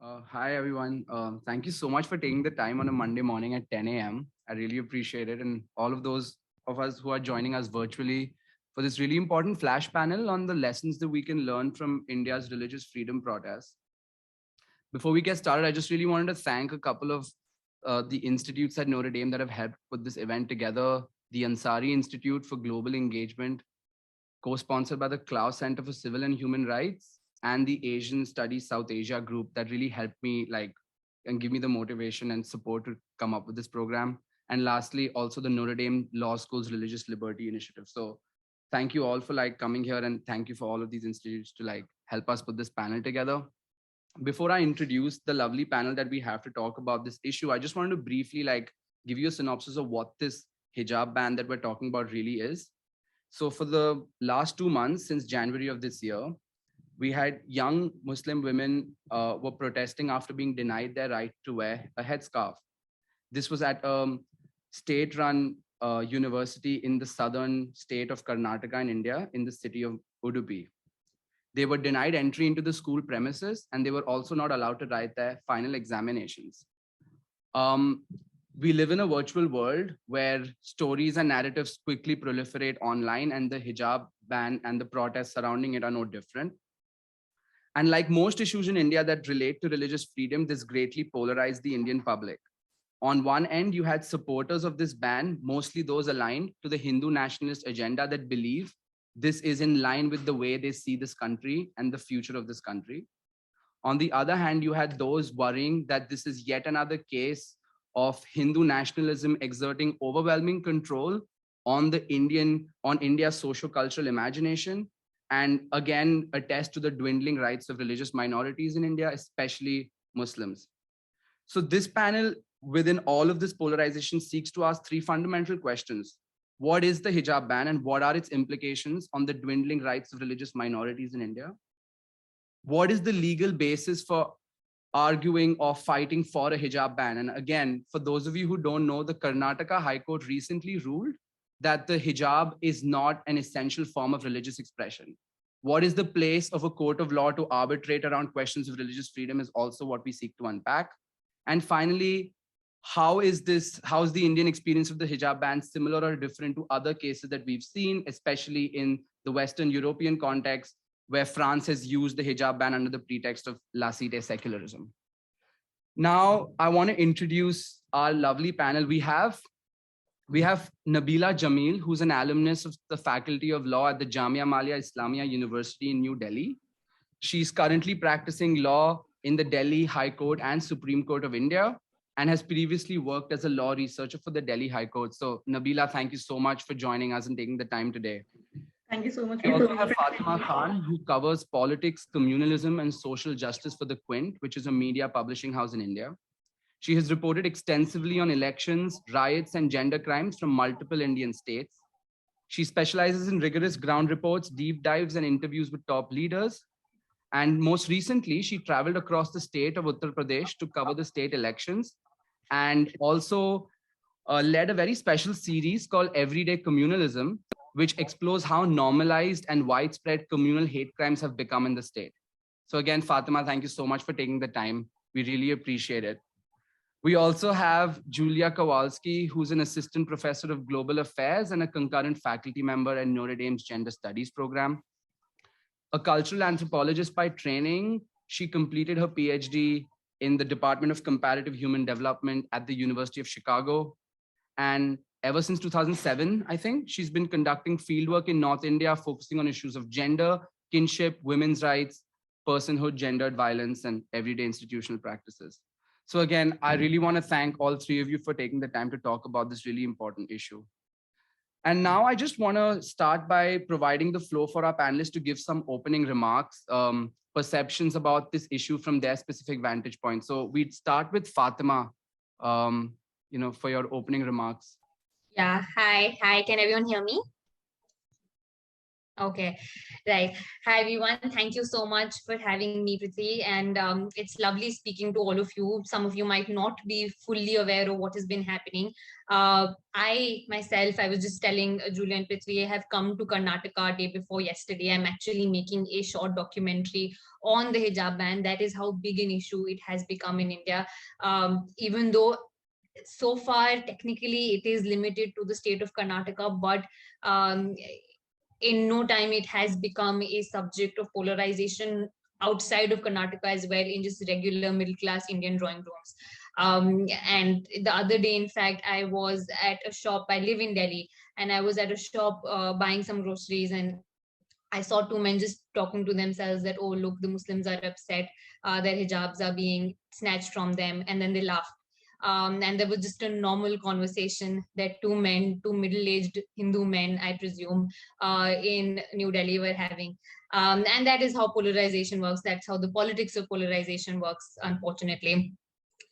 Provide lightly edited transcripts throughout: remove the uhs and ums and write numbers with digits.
Hi, everyone. Thank you so much for taking the time on a Monday morning at 10 a.m. I really appreciate it. And all of those of us who are joining us virtually for this really important flash panel on the lessons that we can learn from India's religious freedom protests. Before we get started, I just really wanted to thank a couple of the institutes at Notre Dame that have helped put this event together. The Ansari Institute for Global Engagement, co-sponsored by the Klaus Center for Civil and Human Rights and the Asian Studies South Asia group that really helped me and give me the motivation and support to come up with this program. And lastly, also the Notre Dame Law School's Religious Liberty Initiative. So thank you all for coming here, and thank you for all of these institutes to help us put this panel together. Before I introduce the lovely panel that we have to talk about this issue, I just wanted to briefly give you a synopsis of what this hijab ban that we're talking about really is. So for the last 2 months, since January of this year, we had young Muslim women were protesting after being denied their right to wear a headscarf. This was at a state-run university in the southern state of Karnataka in India, in the city of Udupi. They were denied entry into the school premises, and they were also not allowed to write their final examinations. We live in a virtual world where stories and narratives quickly proliferate online, and the hijab ban and the protests surrounding it are no different. And like most issues in India that relate to religious freedom, this greatly polarized the Indian public. On one end, you had supporters of this ban, mostly those aligned to the Hindu nationalist agenda that believe this is in line with the way they see this country and the future of this country. On the other hand, you had those worrying that this is yet another case of Hindu nationalism exerting overwhelming control on India's socio-cultural imagination, and again attest to the dwindling rights of religious minorities in India, especially Muslims. So this panel, within all of this polarization, seeks to ask three fundamental questions. What is the hijab ban, and what are its implications on the dwindling rights of religious minorities in India? What is the legal basis for arguing or fighting for a hijab ban? And again, for those of you who don't know, the Karnataka High Court recently ruled that the hijab is not an essential form of religious expression. What is the place of a court of law to arbitrate around questions of religious freedom is also what we seek to unpack. And finally, how is the Indian experience of the hijab ban similar or different to other cases that we've seen, especially in the Western European context, where France has used the hijab ban under the pretext of laissez-faire secularism. Now, I want to introduce our lovely panel. We have Nabila Jamil, who's an alumnus of the Faculty of Law at the Jamia Millia Islamia University in New Delhi. She's currently practicing law in the Delhi High Court and Supreme Court of India, and has previously worked as a law researcher for the Delhi High Court. So Nabila, thank you so much for joining us and taking the time today. Thank you so much. We also have Fatima Khan, who covers politics, communalism, and social justice for The Quint, which is a media publishing house in India. She has reported extensively on elections, riots, and gender crimes from multiple Indian states. She specializes in rigorous ground reports, deep dives, and interviews with top leaders. And most recently, she traveled across the state of Uttar Pradesh to cover the state elections, and also led a very special series called Everyday Communalism, which explores how normalized and widespread communal hate crimes have become in the state. So again, Fatima, thank you so much for taking the time. We really appreciate it. We also have Julia Kowalski, who's an assistant professor of global affairs and a concurrent faculty member at Notre Dame's Gender Studies program. A cultural anthropologist by training, she completed her PhD in the Department of Comparative Human Development at the University of Chicago. And ever since 2007, I think, she's been conducting fieldwork in North India, focusing on issues of gender, kinship, women's rights, personhood, gendered violence, and everyday institutional practices. So again, I really want to thank all three of you for taking the time to talk about this really important issue. And now I just want to start by providing the floor for our panelists to give some opening remarks, perceptions about this issue from their specific vantage point. So we'd start with Fatima, for your opening remarks. Yeah, hi. Can everyone hear me? Okay, right. Hi, everyone. Thank you so much for having me, Prithvi. And it's lovely speaking to all of you. Some of you might not be fully aware of what has been happening. I myself, I was just telling Julia and Prithvi, I have come to Karnataka day before yesterday. I'm actually making a short documentary on the hijab ban. That is how big an issue it has become in India. Even though so far technically it is limited to the state of Karnataka, but um, in no time it has become a subject of polarization outside of Karnataka as well, in just regular middle class Indian drawing rooms. And the other day, in fact, I was at a shop. I live in Delhi, and I was at a shop buying some groceries, and I saw two men just talking to themselves that, oh, look, the Muslims are upset, their hijabs are being snatched from them, and then they laughed. And there was just a normal conversation that two men, two middle-aged Hindu men, I presume, in New Delhi were having. And that is how polarization works. That's how the politics of polarization works, unfortunately.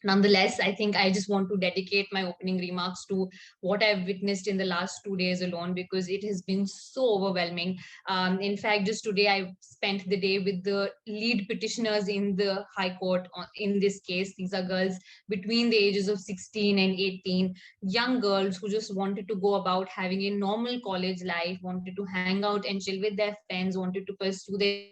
Nonetheless, I think I just want to dedicate my opening remarks to what I've witnessed in the last 2 days alone, because it has been so overwhelming. In fact, just today I spent the day with the lead petitioners in the High Court in this case. These are girls between the ages of 16 and 18, young girls who just wanted to go about having a normal college life, wanted to hang out and chill with their friends, wanted to pursue their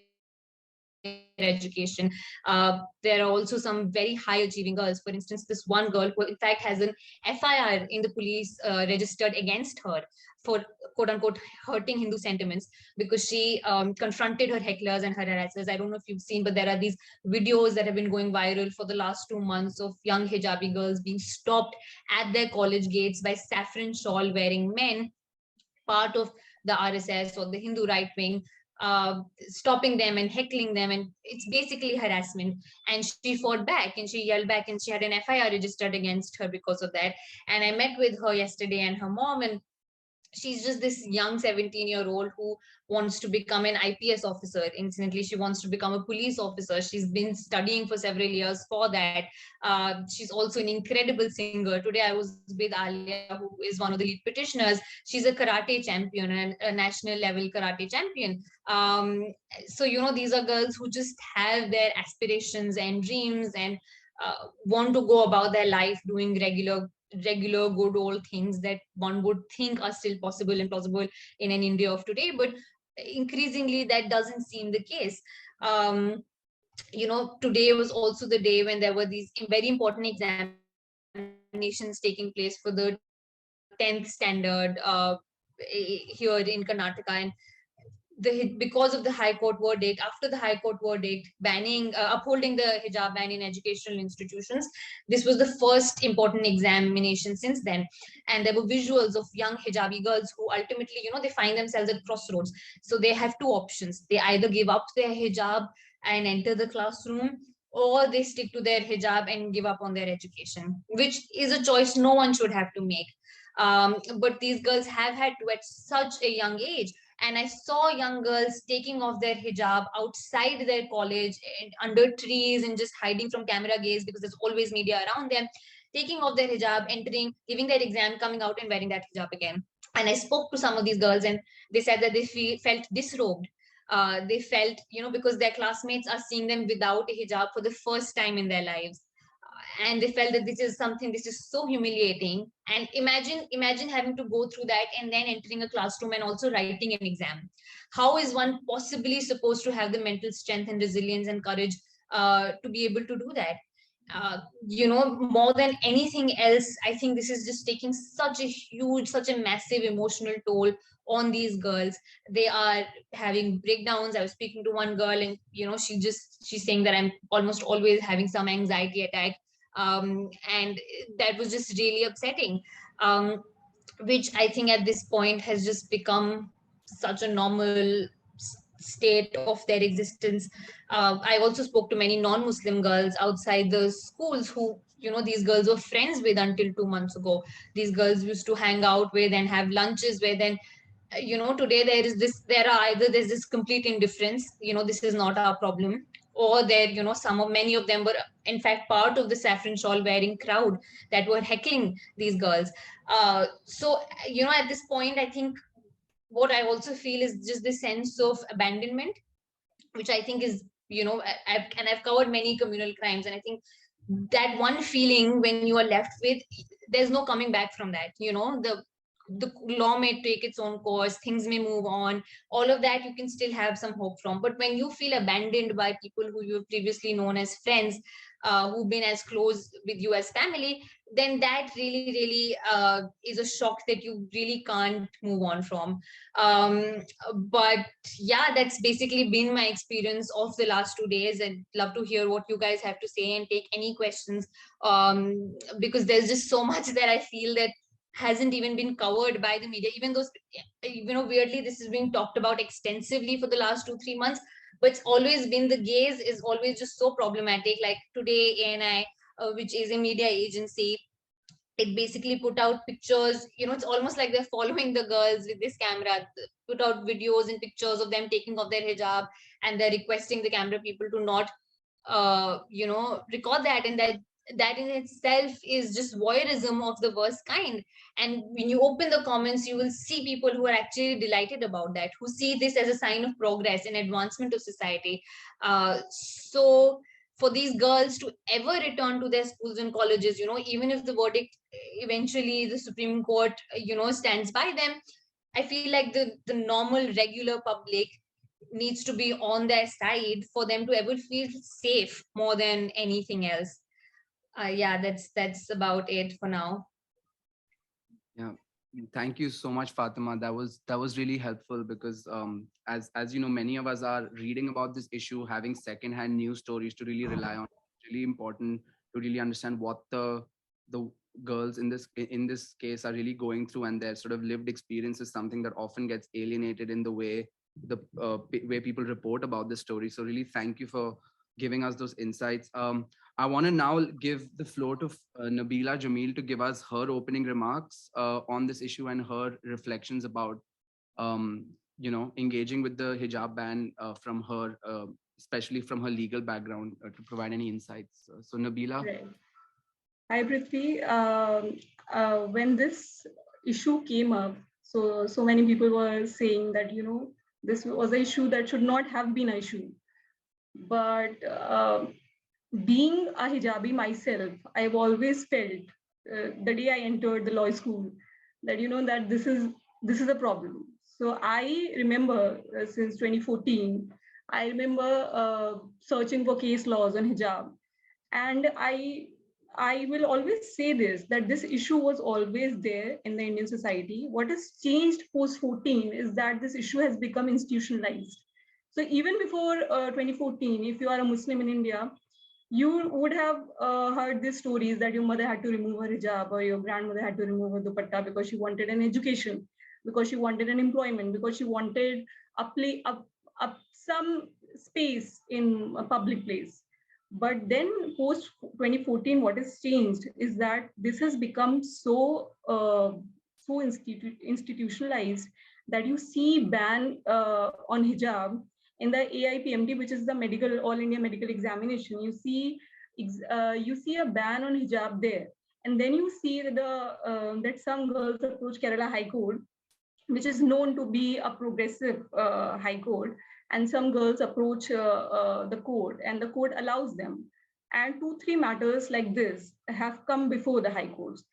education. There are also some very high achieving girls. For instance, this one girl who, in fact, has an FIR in the police registered against her for quote unquote hurting Hindu sentiments, because she confronted her hecklers and her harassers. I don't know if you've seen, but there are these videos that have been going viral for the last 2 months of young hijabi girls being stopped at their college gates by saffron shawl wearing men, part of the RSS or the Hindu right wing, stopping them and heckling them. And it's basically harassment. And she fought back and she yelled back, and she had an FIR registered against her because of that. And I met with her yesterday and her mom, and she's just this young 17-year-old who wants to become an IPS officer. Incidentally, she wants to become a police officer. She's been studying for several years for that. She's also an incredible singer. Today I was with Alia, who is one of the lead petitioners. She's a karate champion and a national level karate champion. So these are girls who just have their aspirations and dreams, and want to go about their life doing regular good old things that one would think are still possible and plausible in an India of today. But increasingly that doesn't seem the case. um, Today was also the day when there were these very important examinations taking place for the 10th standard here in Karnataka. And because of the High Court verdict, after the High Court verdict upholding the hijab ban in educational institutions, this was the first important examination since then. And there were visuals of young hijabi girls who ultimately, they find themselves at crossroads. So they have two options: they either give up their hijab and enter the classroom, or they stick to their hijab and give up on their education, which is a choice no one should have to make. But these girls have had to at such a young age. And I saw young girls taking off their hijab outside their college and under trees and just hiding from camera gaze because there's always media around them, taking off their hijab, entering, giving their exam, coming out and wearing that hijab again. And I spoke to some of these girls, and they said that they felt disrobed. They felt, because their classmates are seeing them without a hijab for the first time in their lives. And they felt that this is so humiliating. And imagine having to go through that and then entering a classroom and also writing an exam. How is one possibly supposed to have the mental strength and resilience and courage to be able to do that? More than anything else, I think this is just taking such a massive emotional toll on these girls. They are having breakdowns. I was speaking to one girl, and she's saying that I'm almost always having some anxiety attack. And that was just really upsetting. Which I think at this point has just become such a normal state of their existence. I also spoke to many non-Muslim girls outside the schools who, these girls were friends with until 2 months ago. These girls used to hang out with and have lunches with. And today there's this complete indifference. This is not our problem. Or there, many of them were in fact part of the saffron shawl wearing crowd that were heckling these girls. So at this point, I think what I also feel is just the sense of abandonment, which I think is, I've covered many communal crimes, and I think that one feeling when you are left with, there's no coming back from that. The law may take its own course, things may move on, all of that you can still have some hope from. But when you feel abandoned by people who you've previously known as friends, who've been as close with you as family, then that really is a shock that you really can't move on from. But yeah, that's basically been my experience of the last 2 days, and love to hear what you guys have to say and take any questions, because there's just so much that I feel that hasn't even been covered by the media, even though, weirdly, this is being talked about extensively for the last 2-3 months, but it's always been, the gaze is always just so problematic. Like today, ANI, which is a media agency, it basically put out pictures. It's almost like they're following the girls with this camera, put out videos and pictures of them taking off their hijab, and they're requesting the camera people to not record that. And that in itself is just voyeurism of the worst kind. And when you open the comments, you will see people who are actually delighted about that, who see this as a sign of progress and advancement of society. So for these girls to ever return to their schools and colleges, even if the verdict eventually the Supreme Court, stands by them, I feel like the normal regular public needs to be on their side for them to ever feel safe more than anything else. Yeah, that's about it for now. Yeah, thank you so much, Fatima. That was really helpful because as you know, many of us are reading about this issue, having secondhand news stories to really rely on. It's really important to really understand what the girls in this case are really going through, and their sort of lived experience is something that often gets alienated in the way people report about the story. So really, thank you for giving us those insights. I want to now give the floor to Nabila Jamil to give us her opening remarks on this issue and her reflections about, engaging with the hijab ban from her, especially from her legal background, to provide any insights. So, Nabila. Right. Hi, Prithvi. When this issue came up, so many people were saying that this was an issue that should not have been an issue. But being a hijabi myself, I've always felt the day I entered the law school that that this is a problem. So I remember since 2014, I remember searching for case laws on hijab, and I will always say that this issue was always there in the Indian society. What has changed post 14 is that this issue has become institutionalized. So even before 2014, if you are a Muslim in India, you would have heard these stories that your mother had to remove her hijab or your grandmother had to remove her dupatta because she wanted an education, because she wanted an employment, because she wanted some space in a public place. But then post 2014, what has changed is that this has become so institutionalized that you see ban on hijab in the AIPMT, which is the medical All India Medical Examination. You see a ban on hijab there, and then you see that some girls approach Kerala High Court, which is known to be a progressive high court, and some girls approach the court, and the court allows them. And 2-3 matters like this have come before the high courts.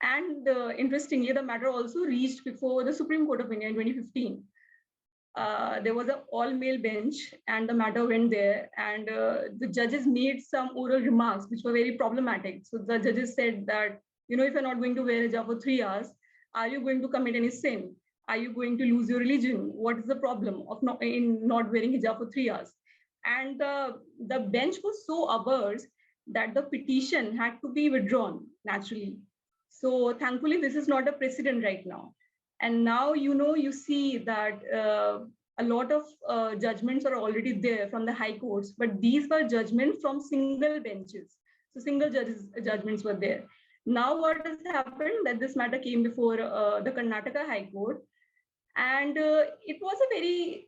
And interestingly, the matter also reached before the Supreme Court of India in 2015. There was an all-male bench, and the matter went there, and the judges made some oral remarks which were very problematic. So the judges said that, if you're not going to wear hijab for 3 hours, are you going to commit any sin? Are you going to lose your religion? What is the problem of not wearing hijab for 3 hours? And the bench was so averse that the petition had to be withdrawn naturally. So thankfully, this is not a precedent right now. And now, you see that a lot of judgments are already there from the high courts, but these were judgments from single benches. So single judgments were there. Now what has happened, that this matter came before the Karnataka High Court, and it was a very,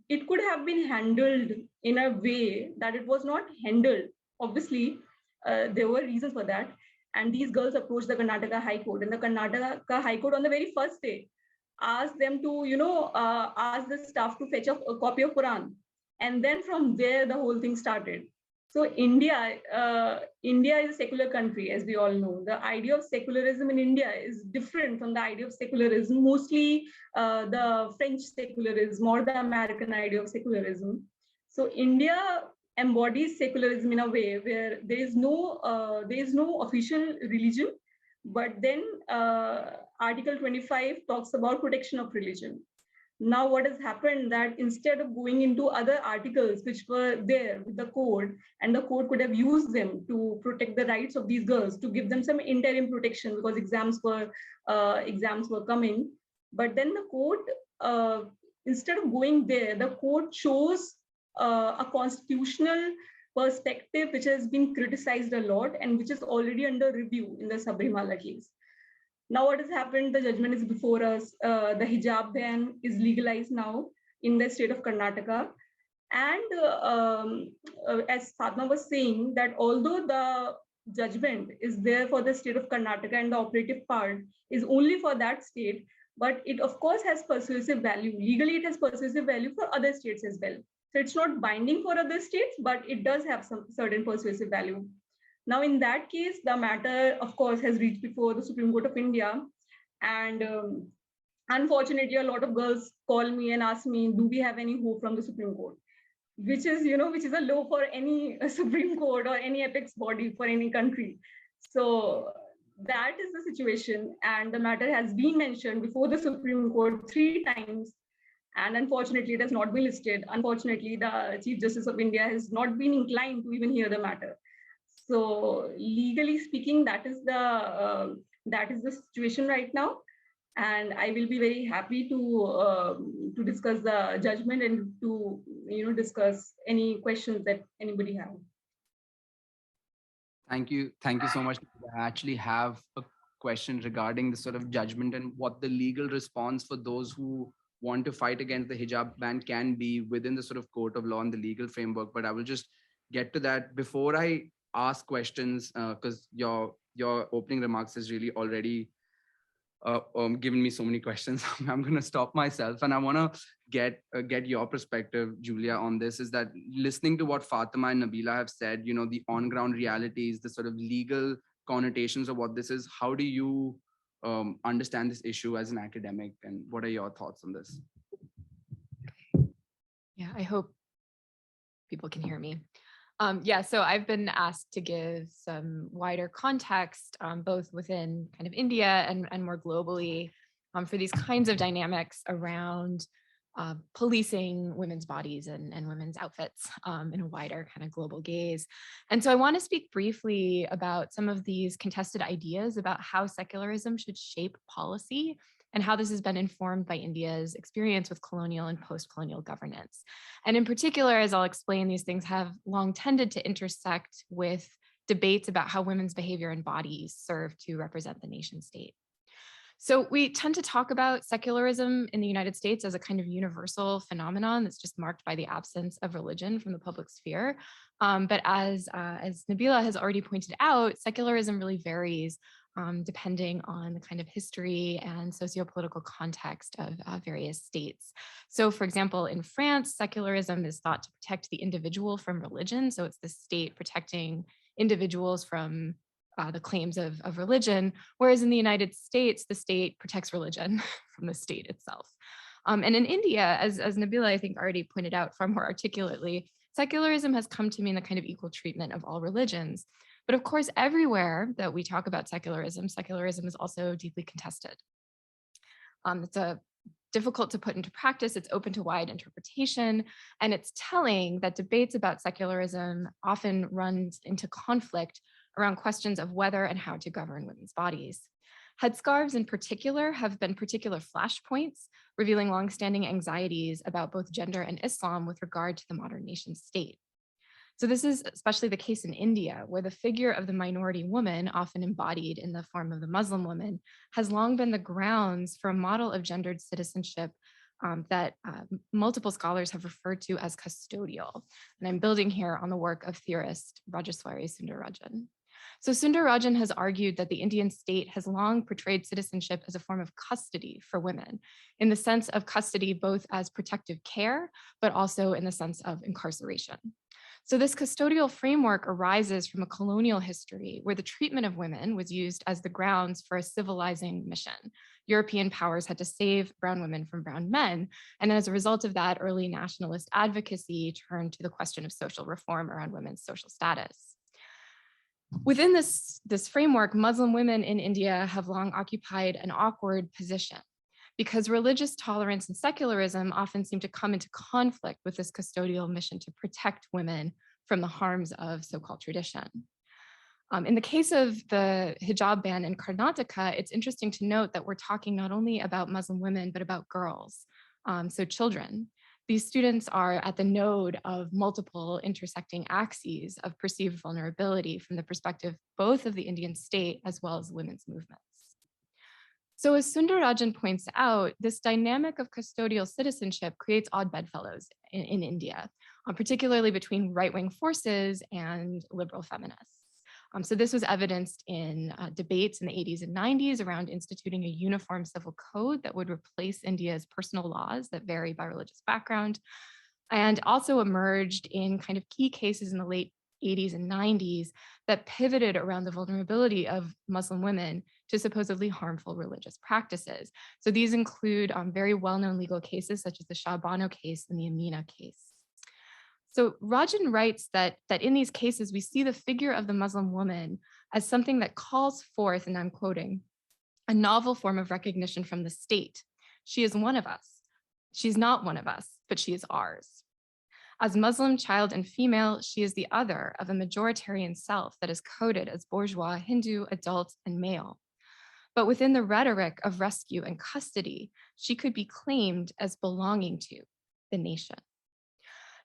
it could have been handled in a way that it was not handled. Obviously, there were reasons for that. And these girls approached the Karnataka High Court, and the Karnataka High Court on the very first day asked them to, ask the staff to fetch a copy of Quran. And then from there, the whole thing started. So India is a secular country, as we all know. The idea of secularism in India is different from the idea of secularism, mostly the French secularism or the American idea of secularism. So India embodies secularism in a way where there is no official religion, but then Article 25 talks about protection of religion. Now what has happened that instead of going into other articles which were there with the code, and the code could have used them to protect the rights of these girls, to give them some interim protection because exams were coming, but then the code, instead of going there, the code chose a constitutional perspective which has been criticized a lot and which is already under review in the Sabrimala case. Now what has happened, the judgment is before us. The hijab ban is legalized now in the state of Karnataka. And as Fatma was saying, that although the judgment is there for the state of Karnataka and the operative part is only for that state, but it of course has persuasive value. Legally, it has persuasive value for other states as well. So it's not binding for other states, but it does have some certain persuasive value. Now, in that case, the matter, of course, has reached before the Supreme Court of India. And unfortunately, a lot of girls call me and ask me, do we have any hope from the Supreme Court? Which is a low for any Supreme Court or any apex body for any country. So that is the situation. And the matter has been mentioned before the Supreme Court 3 times. And unfortunately, it has not been listed. Unfortunately, the Chief Justice of India has not been inclined to even hear the matter. So legally speaking, that is the situation right now, and I will be very happy to discuss the judgment and to discuss any questions that anybody has. Thank you so much. I actually have a question regarding the sort of judgment and what the legal response for those who want to fight against the hijab ban can be within the sort of court of law and the legal framework. But I will just get to that before I ask questions, because your opening remarks has really already given me so many questions. I'm going to stop myself, and I want to get your perspective, Julia, on this. Is that listening to what Fatima and Nabila have said, the on-ground realities, the sort of legal connotations of what this is, how do you understand this issue as an academic, and what are your thoughts on this? Yeah, I hope people can hear me. Yeah, so I've been asked to give some wider context, both within kind of India and more globally, for these kinds of dynamics around policing women's bodies and women's outfits in a wider kind of global gaze. And so I want to speak briefly about some of these contested ideas about how secularism should shape policy and how this has been informed by India's experience with colonial and post-colonial governance. And in particular, as I'll explain, these things have long tended to intersect with debates about how women's behavior and bodies serve to represent the nation state. So we tend to talk about secularism in the United States as a kind of universal phenomenon that's just marked by the absence of religion from the public sphere. But as Nabila has already pointed out, secularism really varies depending on the kind of history and sociopolitical context of various states. So for example, in France, secularism is thought to protect the individual from religion. So it's the state protecting individuals from the claims of religion, whereas in the United States, the state protects religion from the state itself. And in India, as Nabila, I think, already pointed out far more articulately, secularism has come to mean the kind of equal treatment of all religions. But of course, everywhere that we talk about secularism is also deeply contested. It's difficult to put into practice, it's open to wide interpretation, and it's telling that debates about secularism often run into conflict around questions of whether and how to govern women's bodies. Headscarves in particular have been particular flashpoints, revealing longstanding anxieties about both gender and Islam with regard to the modern nation state. So this is especially the case in India, where the figure of the minority woman, often embodied in the form of the Muslim woman, has long been the grounds for a model of gendered citizenship that multiple scholars have referred to as custodial. And I'm building here on the work of theorist Rajeswari Sundararajan. So Sundararajan has argued that the Indian state has long portrayed citizenship as a form of custody for women, in the sense of custody both as protective care, but also in the sense of incarceration. So this custodial framework arises from a colonial history where the treatment of women was used as the grounds for a civilizing mission. European powers had to save brown women from brown men. And as a result of that, early nationalist advocacy turned to the question of social reform around women's social status. Within this framework, Muslim women in India have long occupied an awkward position because religious tolerance and secularism often seem to come into conflict with this custodial mission to protect women from the harms of so-called tradition. In the case of the hijab ban in Karnataka, it's interesting to note that we're talking not only about Muslim women, but about girls, so children. These students are at the node of multiple intersecting axes of perceived vulnerability from the perspective both of the Indian state as well as women's movements. So as Sundararajan points out, this dynamic of custodial citizenship creates odd bedfellows in India, particularly between right-wing forces and liberal feminists. So this was evidenced in debates in the 80s and 90s around instituting a uniform civil code that would replace India's personal laws that vary by religious background, and also emerged in kind of key cases in the late 80s and 90s that pivoted around the vulnerability of Muslim women to supposedly harmful religious practices. So these include very well-known legal cases such as the Shah Bano case and the Amina case. So Rajan writes that in these cases, we see the figure of the Muslim woman as something that calls forth, and I'm quoting, a novel form of recognition from the state. She is one of us. She's not one of us, but she is ours. As Muslim, child, and female, she is the other of a majoritarian self that is coded as bourgeois, Hindu, adult, and male. But within the rhetoric of rescue and custody, she could be claimed as belonging to the nation.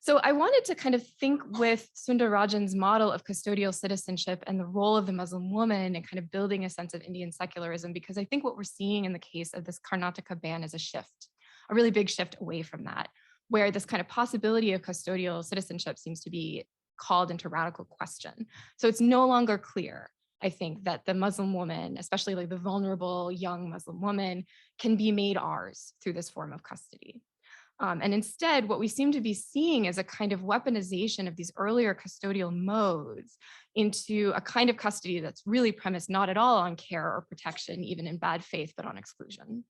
So I wanted to kind of think with Sundararajan's model of custodial citizenship and the role of the Muslim woman and kind of building a sense of Indian secularism, because I think what we're seeing in the case of this Karnataka ban is a shift, a really big shift away from that, where this kind of possibility of custodial citizenship seems to be called into radical question. So it's no longer clear, I think, that the Muslim woman, especially like the vulnerable young Muslim woman, can be made ours through this form of custody. And instead, what we seem to be seeing is a kind of weaponization of these earlier custodial modes into a kind of custody that's really premised not at all on care or protection, even in bad faith, but on exclusion.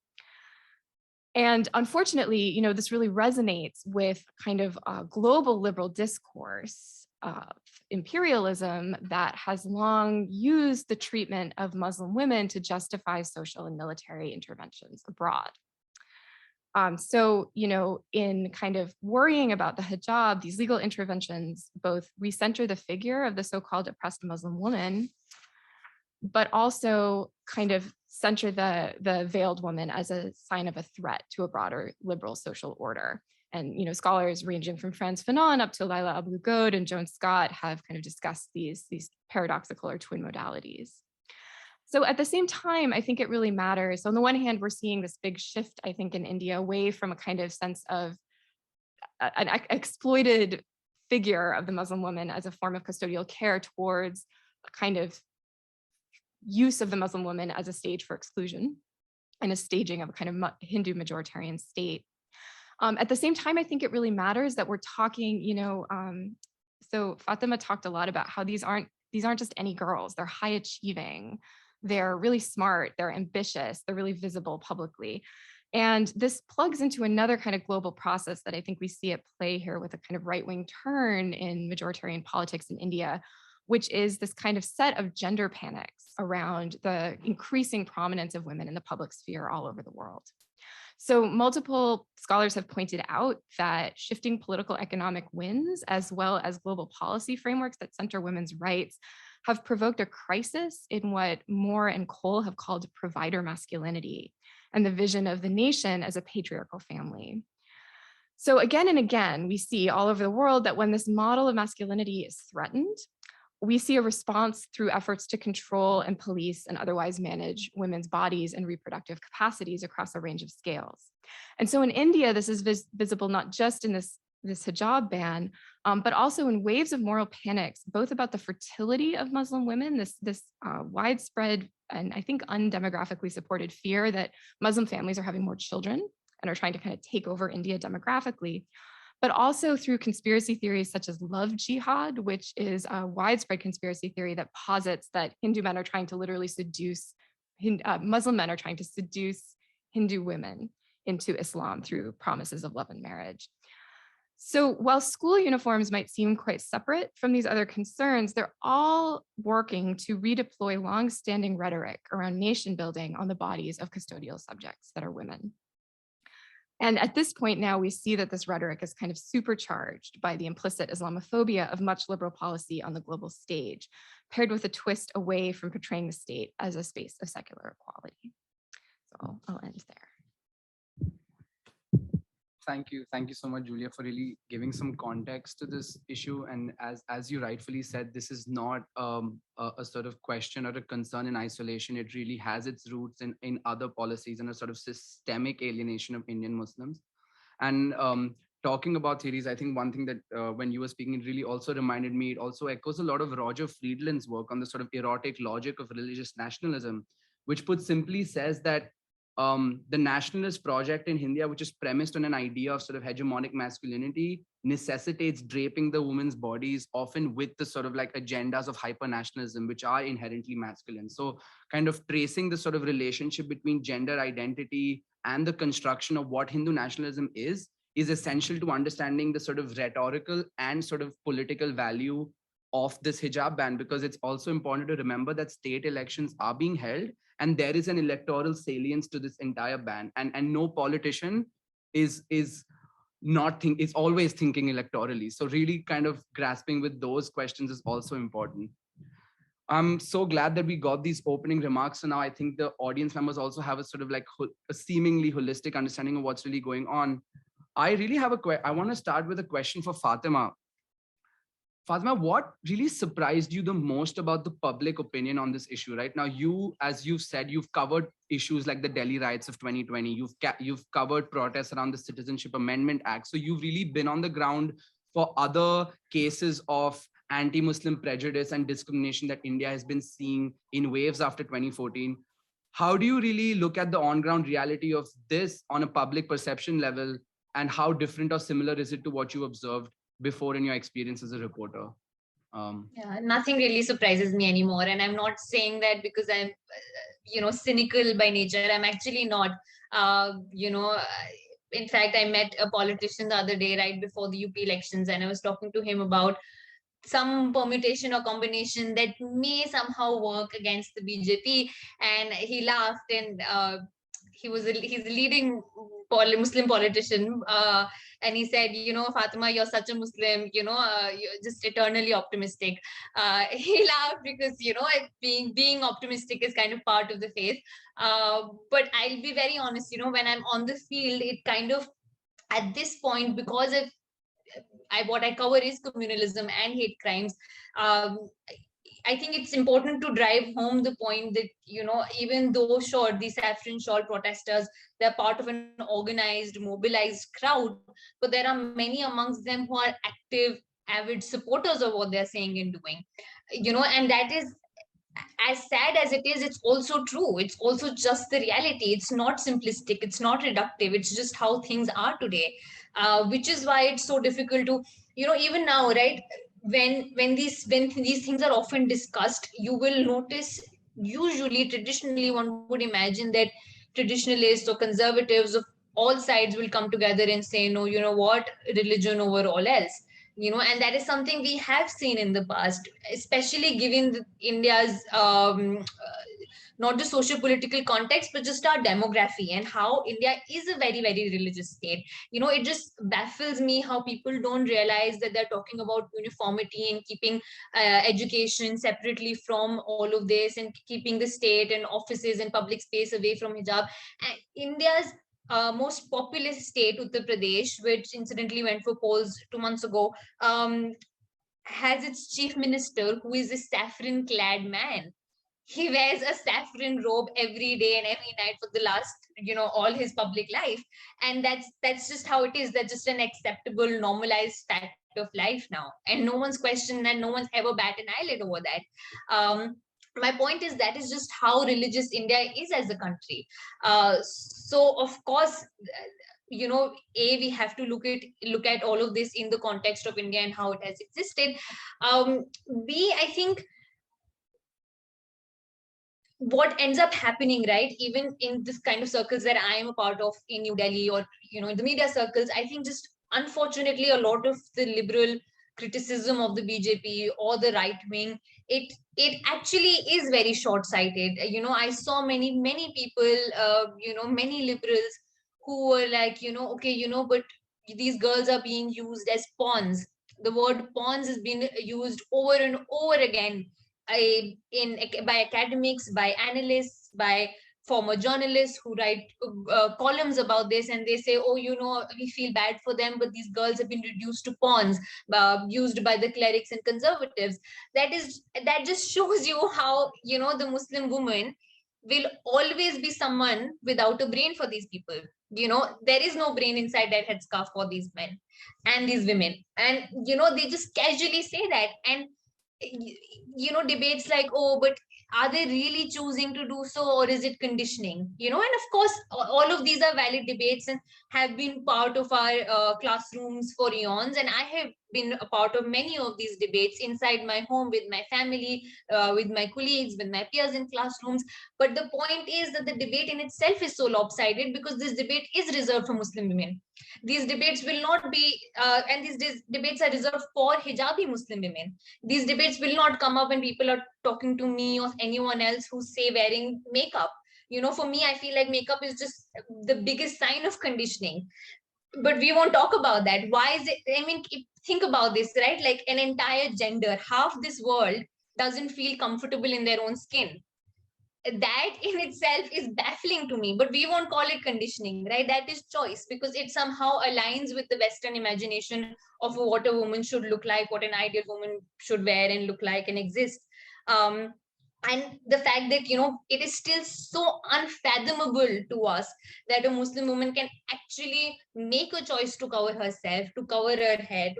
And unfortunately, this really resonates with kind of a global liberal discourse of imperialism that has long used the treatment of Muslim women to justify social and military interventions abroad. So, in kind of worrying about the hijab, these legal interventions both recenter the figure of the so-called oppressed Muslim woman, but also kind of center the veiled woman as a sign of a threat to a broader liberal social order. And scholars ranging from Franz Fanon up to Laila Abdul-Ghaud and Joan Scott have kind of discussed these paradoxical or twin modalities. So at the same time, I think it really matters. So on the one hand, we're seeing this big shift, I think, in India away from a kind of sense of an exploited figure of the Muslim woman as a form of custodial care towards a kind of use of the Muslim woman as a stage for exclusion and a staging of a kind of Hindu majoritarian state. At the same time, I think it really matters that we're talking, so Fatima talked a lot about how these aren't just any girls, they're high achieving, they're really smart, they're ambitious, they're really visible publicly. And this plugs into another kind of global process that I think we see at play here with a kind of right-wing turn in majoritarian politics in India, which is this kind of set of gender panics around the increasing prominence of women in the public sphere all over the world. So multiple scholars have pointed out that shifting political economic winds, as well as global policy frameworks that center women's rights, have provoked a crisis in what Moore and Cole have called provider masculinity and the vision of the nation as a patriarchal family. So again and again, we see all over the world that when this model of masculinity is threatened, we see a response through efforts to control and police and otherwise manage women's bodies and reproductive capacities across a range of scales. And so in India, this is visible not just in this hijab ban, but also in waves of moral panics, both about the fertility of Muslim women, this widespread and I think undemographically supported fear that Muslim families are having more children and are trying to kind of take over India demographically, but also through conspiracy theories such as love jihad, which is a widespread conspiracy theory that posits that Hindu men are trying to literally seduce, Muslim men are trying to seduce Hindu women into Islam through promises of love and marriage. So while school uniforms might seem quite separate from these other concerns, they're all working to redeploy long-standing rhetoric around nation building on the bodies of custodial subjects that are women. And at this point now, we see that this rhetoric is kind of supercharged by the implicit Islamophobia of much liberal policy on the global stage, paired with a twist away from portraying the state as a space of secular equality. So I'll end there. Thank you so much, Julia, for really giving some context to this issue. And as you rightfully said, this is not a sort of question or a concern in isolation. It really has its roots in other policies and a sort of systemic alienation of Indian Muslims. And talking about theories, I think one thing that when you were speaking, it really also reminded me, it also echoes a lot of Roger Friedland's work on the sort of erotic logic of religious nationalism, which put simply says that the nationalist project in India, which is premised on an idea of sort of hegemonic masculinity, necessitates draping the women's bodies often with the sort of like agendas of hyper-nationalism, which are inherently masculine. So kind of tracing the sort of relationship between gender identity and the construction of what Hindu nationalism is essential to understanding the sort of rhetorical and sort of political value of this hijab ban, because it's also important to remember that state elections are being held and there is an electoral salience to this entire ban, and no politician is always thinking electorally. So really kind of grasping with those questions is also important. I'm so glad that we got these opening remarks. So now I think the audience members also have a sort of like a seemingly holistic understanding of what's really going on. I really have I want to start with a question for Fatima. Fatima, what really surprised you the most about the public opinion on this issue? Right now, you, as you've said, you've covered issues like the Delhi riots of 2020. You've covered protests around the Citizenship Amendment Act. So you've really been on the ground for other cases of anti-Muslim prejudice and discrimination that India has been seeing in waves after 2014. How do you really look at the on-ground reality of this on a public perception level, and how different or similar is it to what you observed before in your experience as a reporter? Yeah, nothing really surprises me anymore. And I'm not saying that because I'm, cynical by nature. I'm actually not. In fact, I met a politician the other day, right before the UP elections, and I was talking to him about some permutation or combination that may somehow work against the BJP. And he laughed, and he's a leading Muslim politician, and he said, Fatima, you're such a Muslim, you're just eternally optimistic. He laughed because being optimistic is kind of part of the faith. But I'll be very honest, when I'm on the field, it kind of, at this point, because of what I cover is communalism and hate crimes, I think it's important to drive home the point that, even though, sure, the saffron shawl protesters, they're part of an organized, mobilized crowd, but there are many amongst them who are active, avid supporters of what they're saying and doing, and that is, as sad as it is, it's also true. It's also just the reality. It's not simplistic. It's not reductive. It's just how things are today, which is why it's so difficult to, even now, right? When these things are often discussed, you will notice, usually, traditionally, one would imagine that traditionalists or conservatives of all sides will come together and say, no, you know what, religion over all else. And that is something we have seen in the past, especially given India's not just socio-political context, but just our demography and how India is a very, very religious state. It just baffles me how people don't realize that they're talking about uniformity and keeping education separately from all of this, and keeping the state and offices and public space away from hijab. And India's most populous state, Uttar Pradesh, which incidentally went for polls 2 months ago, has its chief minister who is a saffron-clad man. He wears a saffron robe every day and every night for the last, all his public life. And that's just how it is. That's just an acceptable, normalized status of life now, and no one's questioned and no one's ever bat an eyelid over that. My point is that is just how religious India is as a country. So of course, we have to look at all of this in the context of India and how it has existed. I think what ends up happening, right, even in this kind of circles that I am a part of in New Delhi, or in the media circles, I think just unfortunately a lot of the liberal criticism of the BJP or the right wing, it actually is very short-sighted. I saw many people, many liberals who were like, okay, but these girls are being used as pawns. The word pawns has been used over and over again by academics, by analysts, by former journalists who write columns about this, and they say, oh, we feel bad for them, but these girls have been reduced to pawns, used by the clerics and conservatives. That just shows you how the Muslim woman will always be someone without a brain for these people. There is no brain inside that headscarf for these men and these women, and they just casually say that. And debates like, oh, but are they really choosing to do so, or is it conditioning? And of course all of these are valid debates and have been part of our classrooms for eons, and I have been a part of many of these debates inside my home, with my family, with my colleagues, with my peers in classrooms. But the point is that the debate in itself is so lopsided because this debate is reserved for Muslim women. These debates will not be and these debates are reserved for hijabi Muslim women. These debates will not come up when people are talking to me or anyone else who say wearing makeup. For me, I feel like makeup is just the biggest sign of conditioning, but we won't talk about that. Why is it? I mean, think about this, right? Like an entire gender, half this world doesn't feel comfortable in their own skin. That in itself is baffling to me, but we won't call it conditioning, right? That is choice, because it somehow aligns with the Western imagination of what a woman should look like, what an ideal woman should wear and look like and exist. um, and the fact that it is still so unfathomable to us that a Muslim woman can actually make a choice to cover herself, to cover her head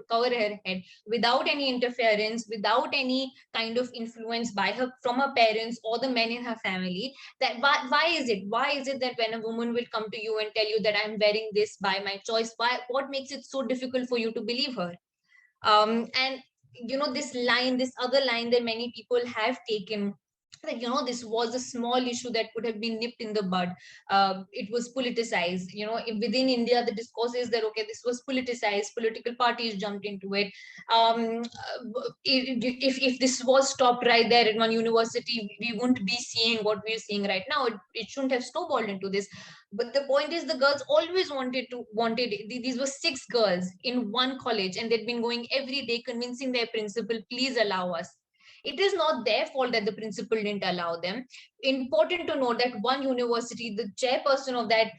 without any interference, without any kind of influence by her, from her parents or the men in her family. That why is it that when a woman will come to you and tell you that I'm wearing this by my choice, what makes it so difficult for you to believe her? And this other line that many people have taken, that this was a small issue that could have been nipped in the bud. It was politicized. Within India, the discourse is that, okay, this was politicized, political parties jumped into it. If this was stopped right there at one university, we wouldn't be seeing what we're seeing right now. It shouldn't have snowballed into this. But the point is, the girls always wanted these were 6 girls in one college, and they'd been going every day convincing their principal, please allow us. It is not their fault that the principal didn't allow them. Important to note that one university, the chairperson of that,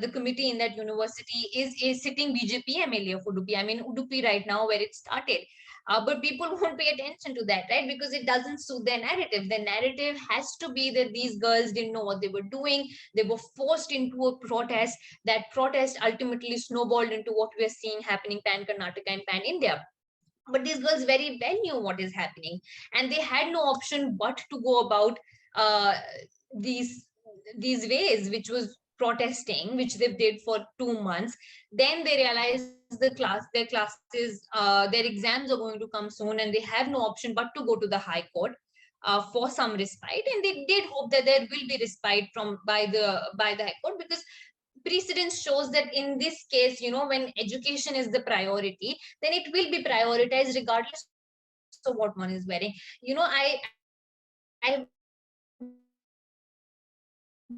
the committee in that university is a sitting BJP MLA of Udupi. I mean, Udupi right now, where it started. But people won't pay attention to that, right? Because it doesn't suit their narrative. The narrative has to be that these girls didn't know what they were doing. They were forced into a protest. That protest ultimately snowballed into what we're seeing happening pan Karnataka and pan India. But these girls very well knew what is happening, and they had no option but to go about uh, these ways, which was protesting, which they did for 2 months. Then they realized their classes, their exams are going to come soon, and they have no option but to go to the High Court for some respite. And they did hope that there will be respite by the High Court, because precedence shows that in this case, when education is the priority, then it will be prioritized regardless of what one is wearing. I've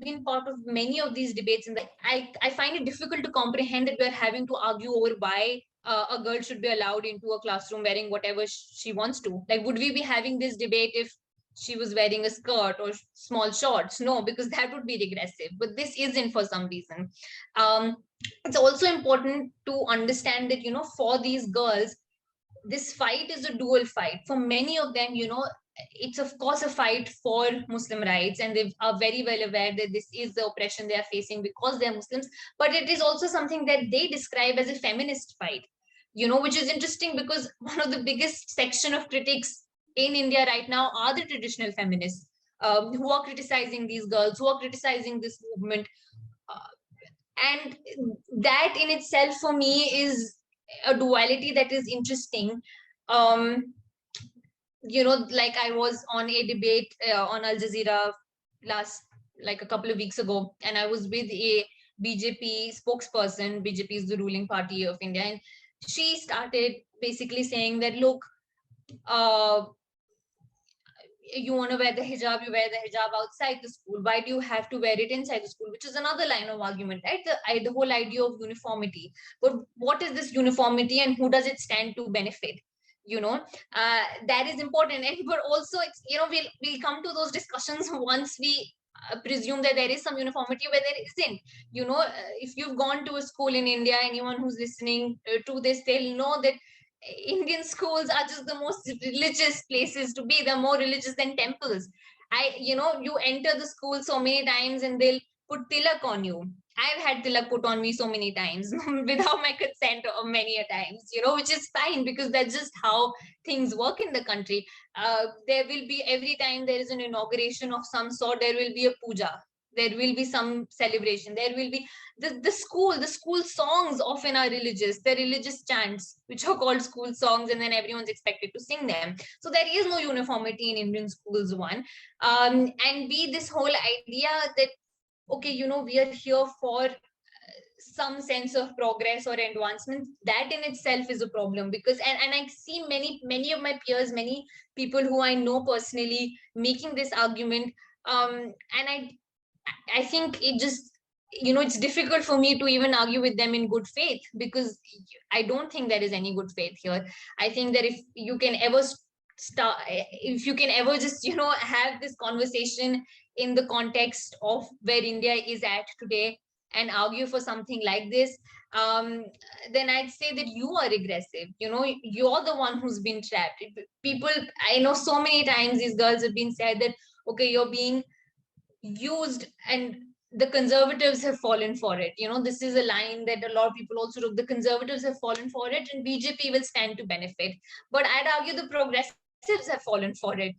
been part of many of these debates, and I find it difficult to comprehend that we're having to argue over why a girl should be allowed into a classroom wearing whatever she wants to. Like, would we be having this debate if she was wearing a skirt or small shorts? No, because that would be regressive. But this isn't, for some reason. It's also important to understand that, for these girls, this fight is a dual fight. For many of them, it's of course a fight for Muslim rights, and they are very well aware that this is the oppression they are facing because they are Muslims. But it is also something that they describe as a feminist fight, which is interesting because one of the biggest section of critics in India right now are the traditional feminists, who are criticizing these girls, who are criticizing this movement. And that in itself for me is a duality that is interesting. um like I was on a debate on Al Jazeera last, like a couple of weeks ago, and I was with a BJP spokesperson. BJP is the ruling party of India, and she started basically saying that, look, uh you want to wear the hijab, you wear the hijab outside the school. Why do you have to wear it inside the school? Which is another line of argument, right? The whole idea of uniformity. But what is this uniformity, and who does it stand to benefit? That is important. And but also, we'll come to those discussions once we presume that there is some uniformity where there isn't. If you've gone to a school in India, anyone who's listening to this, they'll know that Indian schools are just the most religious places to be. They're more religious than temples. You enter the school so many times and they'll put tilak on you. I've had tilak put on me so many times without my consent, or many a times, which is fine because that's just how things work in the country. There will be, every time there is an inauguration of some sort, there will be a puja. There will be some celebration. There will be the school songs often are religious. They're religious chants, which are called school songs, and then everyone's expected to sing them. So there is no uniformity in Indian schools, one. And B, this whole idea that, okay, we are here for some sense of progress or advancement, that in itself is a problem. Because and I see many of my peers, many people who I know personally making this argument. And I think it just, it's difficult for me to even argue with them in good faith, because I don't think there is any good faith here. I think that if you can ever just, have this conversation in the context of where India is at today and argue for something like this, then I'd say that you are regressive. You're the one who's been trapped. People, I know so many times these girls have been said that, okay, you're being used, and the conservatives have fallen for it. This is a line that a lot of people also took. The conservatives have fallen for it and BJP will stand to benefit. But I'd argue the progressives have fallen for it,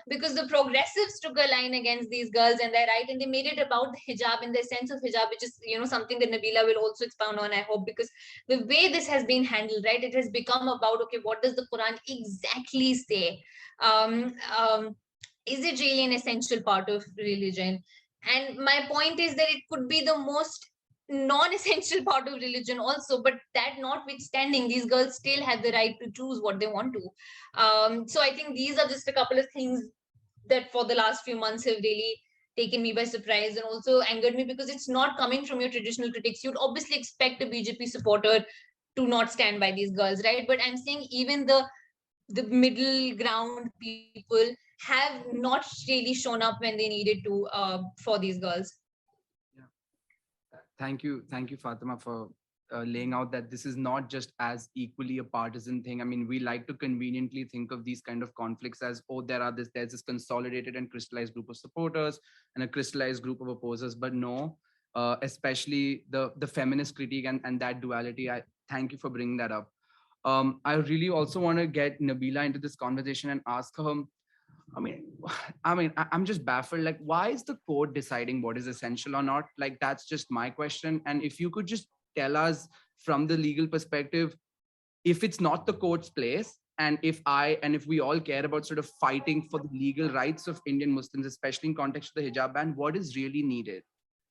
because the progressives took a line against these girls and their right, and they made it about the hijab and their sense of hijab, which is, something that Nabila will also expound on, I hope, because the way this has been handled, right, it has become about, okay, what does the Quran exactly say? Is it really an essential part of religion? And my point is that it could be the most non-essential part of religion also, but that notwithstanding, these girls still have the right to choose what they want to. So I think these are just a couple of things that for the last few months have really taken me by surprise and also angered me, because it's not coming from your traditional critics. You'd obviously expect a BJP supporter to not stand by these girls, right? But I'm saying even the middle ground people have not really shown up when they needed to for these girls. Thank you, Fatima, for laying out that this is not just as equally a partisan thing. I mean, we like to conveniently think of these kind of conflicts as, oh, there's this consolidated and crystallized group of supporters and a crystallized group of opposers, but no. Especially the feminist critique and that duality. I thank you for bringing that up. I really also want to get Nabila into this conversation and ask her, I'm just baffled. Like, why is the court deciding what is essential or not? Like, that's just my question. And if you could just tell us from the legal perspective, if it's not the court's place, and if we all care about sort of fighting for the legal rights of Indian Muslims, especially in context of the hijab ban, what is really needed?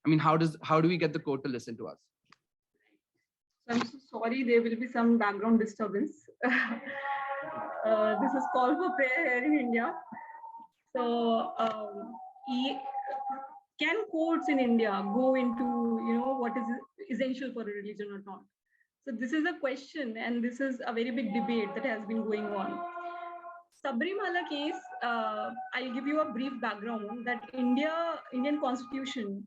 I mean, how do we get the court to listen to us? I'm so sorry, there will be some background disturbance. This is call for prayer here in India. So, can courts in India go into, what is essential for a religion or not? So this is a question, and this is a very big debate that has been going on. Sabrimala case, I'll give you a brief background that Indian Constitution,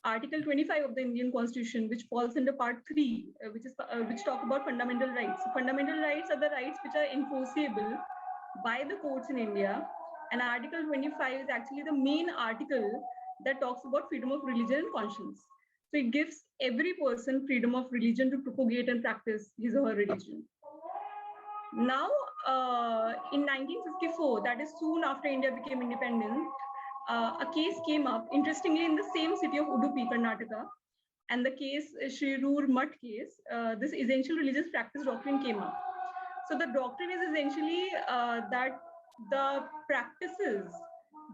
Article 25 of the Indian Constitution, which falls under Part 3, which talk about fundamental rights. So fundamental rights are the rights which are enforceable by the courts in India, and Article 25 is actually the main article that talks about freedom of religion and conscience. So it gives every person freedom of religion to propagate and practice his or her religion. Now, in 1954, that is soon after India became independent, a case came up, interestingly, in the same city of Udupi, Karnataka. And the case, Shri Roor Mutt case, this essential religious practice doctrine came up. So the doctrine is essentially that the practices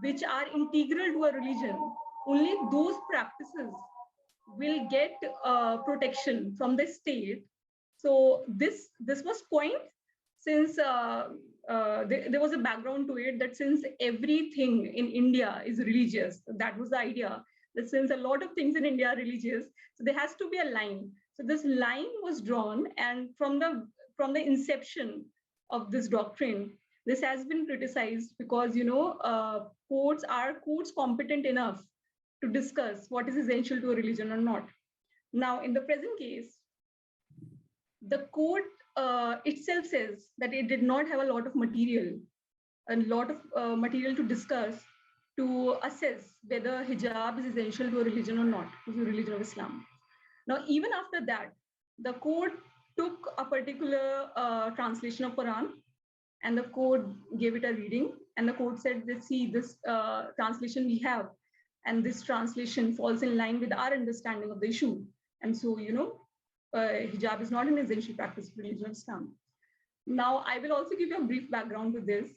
which are integral to a religion, only those practices will get protection from the state. So this was coined since there was a background to it, that since everything in India is religious, that was the idea, that since a lot of things in India are religious, so there has to be a line. So this line was drawn, and from the inception of this doctrine, this has been criticized because courts competent enough to discuss what is essential to a religion or not. Now, in the present case, the court itself says that it did not have a lot of material to discuss to assess whether hijab is essential to a religion or not, to the religion of Islam. Now, even after that, the court took a particular translation of Quran, and the court gave it a reading, and the court said that, see, this translation we have, and this translation falls in line with our understanding of the issue. And so, hijab is not an essential practice of religion of Islam. Now, I will also give you a brief background to this.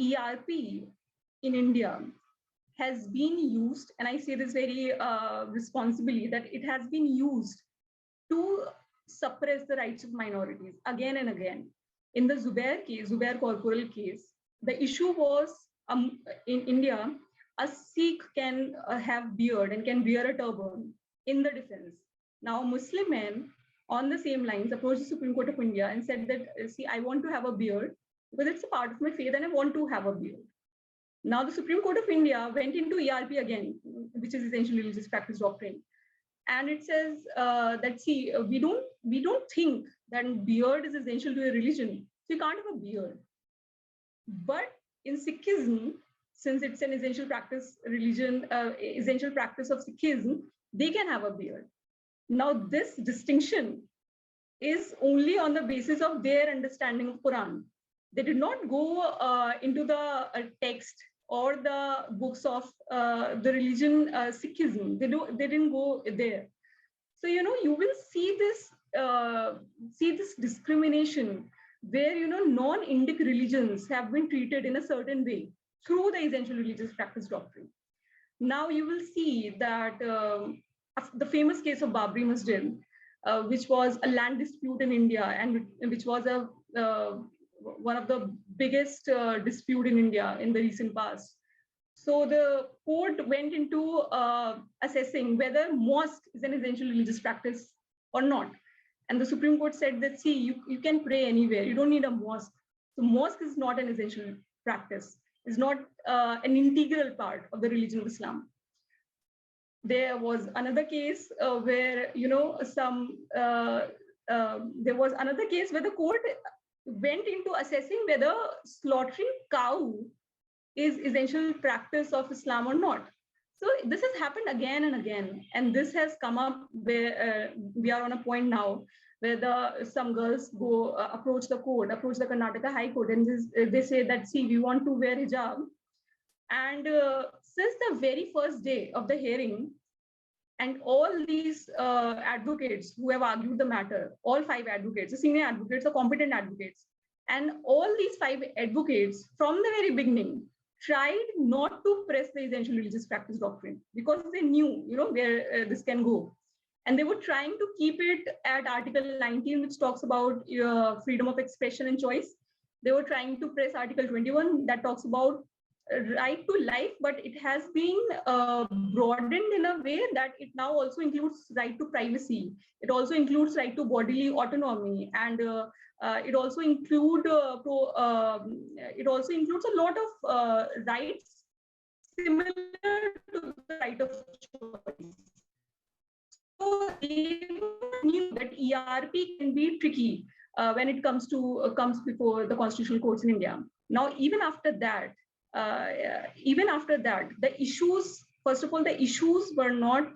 ERP in India has been used, and I say this very responsibly, that it has been used to suppress the rights of minorities again and again. In the Zubair Corporal case, the issue was in India, a Sikh can have beard and can wear a turban in the defense. Now, Muslim men on the same lines approached the Supreme Court of India and said that, see, I want to have a beard because it's a part of my faith and I want to have a beard. Now, the Supreme Court of India went into ERP again, which is essentially religious practice doctrine. And it says that, see, we don't think that beard is essential to a religion. So you can't have a beard. But in Sikhism, since it's an essential practice religion, essential practice of Sikhism, they can have a beard. Now, this distinction is only on the basis of their understanding of Quran. They did not go into the text or the books of the religion Sikhism. They didn't go there. So, you will see this discrimination where, non-Indic religions have been treated in a certain way through the essential religious practice doctrine. Now you will see that the famous case of Babri Masjid, which was a land dispute in India, and which was one of the biggest dispute in India in the recent past. So the court went into assessing whether mosque is an essential religious practice or not. And the Supreme Court said that, see, you can pray anywhere. You don't need a mosque. So mosque is not an essential practice. It's not an integral part of the religion of Islam. There was another case where, there was another case where the court went into assessing whether slaughtering cow is essential practice of Islam or not. So this has happened again and again, and this has come up where we are on a point now where some girls go approach the Karnataka High Court, and they say that, see, we want to wear hijab. And since the very first day of the hearing, and all these advocates who have argued the matter, all 5 advocates, the senior advocates, the competent advocates, and all these 5 advocates from the very beginning tried not to press the essential religious practice doctrine because they knew, where this can go. And they were trying to keep it at Article 19, which talks about freedom of expression and choice. They were trying to press Article 21 that talks about right to life, but it has been broadened in a way that it now also includes right to privacy. It also includes right to bodily autonomy, and it also includes a lot of rights similar to the right of choice. So they knew that ERP can be tricky when it comes before the constitutional courts in India. Now, even after that, the issues, first of all, the issues were not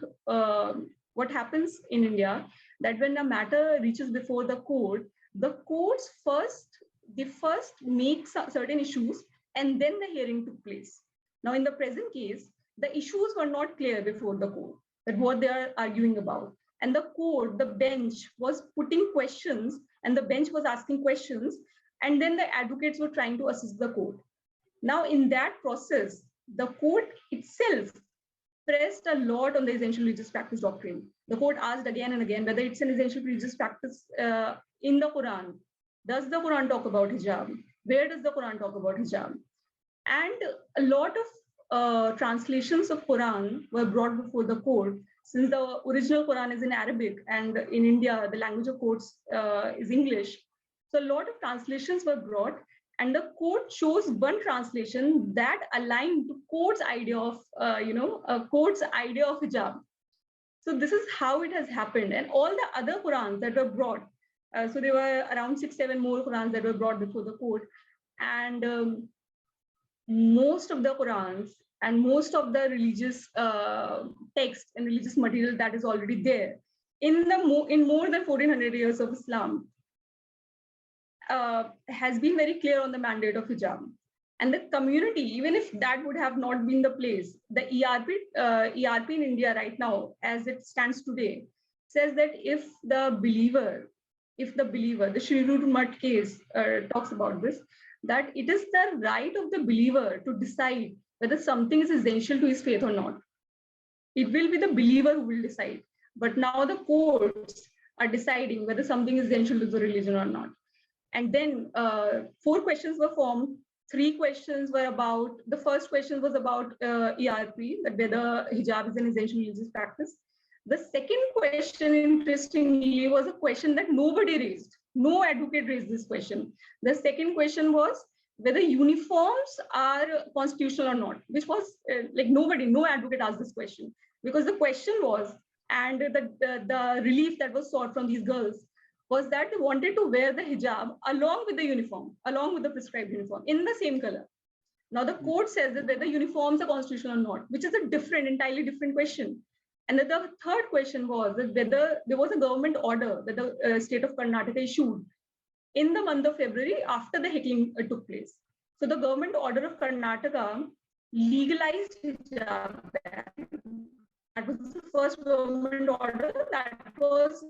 what happens in India, that when a matter reaches before the courts first they first make certain issues and then the hearing took place. Now, in the present case, the issues were not clear before the court, that what they are arguing about. And the court, the bench was putting questions and the bench was asking questions, and then the advocates were trying to assist the court. Now, in that process, the court itself pressed a lot on the essential religious practice doctrine. The court asked again and again whether it's an essential religious practice in the Quran. Does the Quran talk about hijab? Where does the Quran talk about hijab? And a lot of translations of Quran were brought before the court. Since the original Quran is in Arabic and in India, the language of courts is English. So a lot of translations were brought, and the court chose one translation that aligned to court's idea of, court's idea of hijab. So this is how it has happened. And all the other Qurans that were brought, so there were around 6-7 more Qurans that were brought before the court. And most of the Qurans and most of the religious text and religious material that is already there in more than 1400 years of Islam has been very clear on the mandate of hijab. And the community, even if that would have not been the place, the ERP in India right now, as it stands today, says that if the believer, the Shri Ruru Mutt case talks about this, that it is the right of the believer to decide whether something is essential to his faith or not. It will be the believer who will decide. But now the courts are deciding whether something is essential to the religion or not. And then 4 questions were formed. 3 questions were about, the first question was about ERP, that whether hijab is an essential religious practice. The second question, interestingly, was a question that nobody raised. No advocate raised this question. The second question was whether uniforms are constitutional or not, which was no advocate asked this question, because the question was, and the relief that was sought from these girls was that they wanted to wear the hijab along with the uniform, along with the prescribed uniform in the same color. Now the court says that whether uniforms are constitutional or not, which is a entirely different question. And the third question was that whether there was a government order that the state of Karnataka issued in the month of February after the heckling took place. So the government order of Karnataka legalized hijab. That was the first government order that was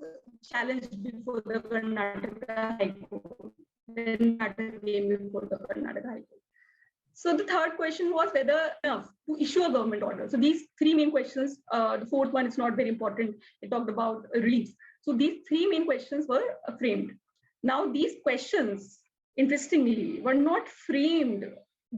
challenged before the Karnataka High Court. Then that came before the Karnataka High Court. So the third question was whether enough to issue a government order. So these 3 main questions, the fourth one is not very important. It talked about relief. So these 3 main questions were framed. Now these questions, interestingly, were not framed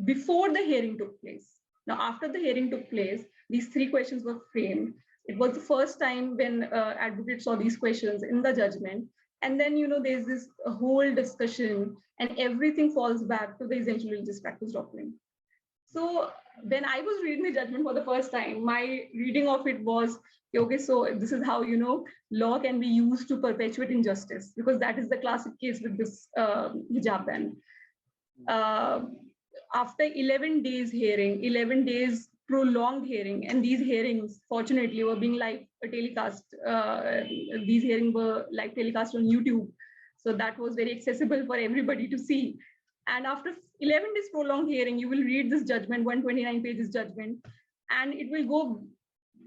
before the hearing took place. Now after the hearing took place, these 3 questions were framed. It was the first time when advocates saw these questions in the judgment. And then, there's this whole discussion and everything falls back to the essential religious practice doctrine. So when I was reading the judgment for the first time, my reading of it was, okay, so this is how, law can be used to perpetuate injustice, because that is the classic case with this hijab ban. After 11 days hearing, 11 days prolonged hearing, and these hearings, fortunately, were being live telecast. These hearings were live telecast on YouTube. So that was very accessible for everybody to see. And after 11 days prolonged hearing, you will read this judgment, 129 pages judgment, and it will go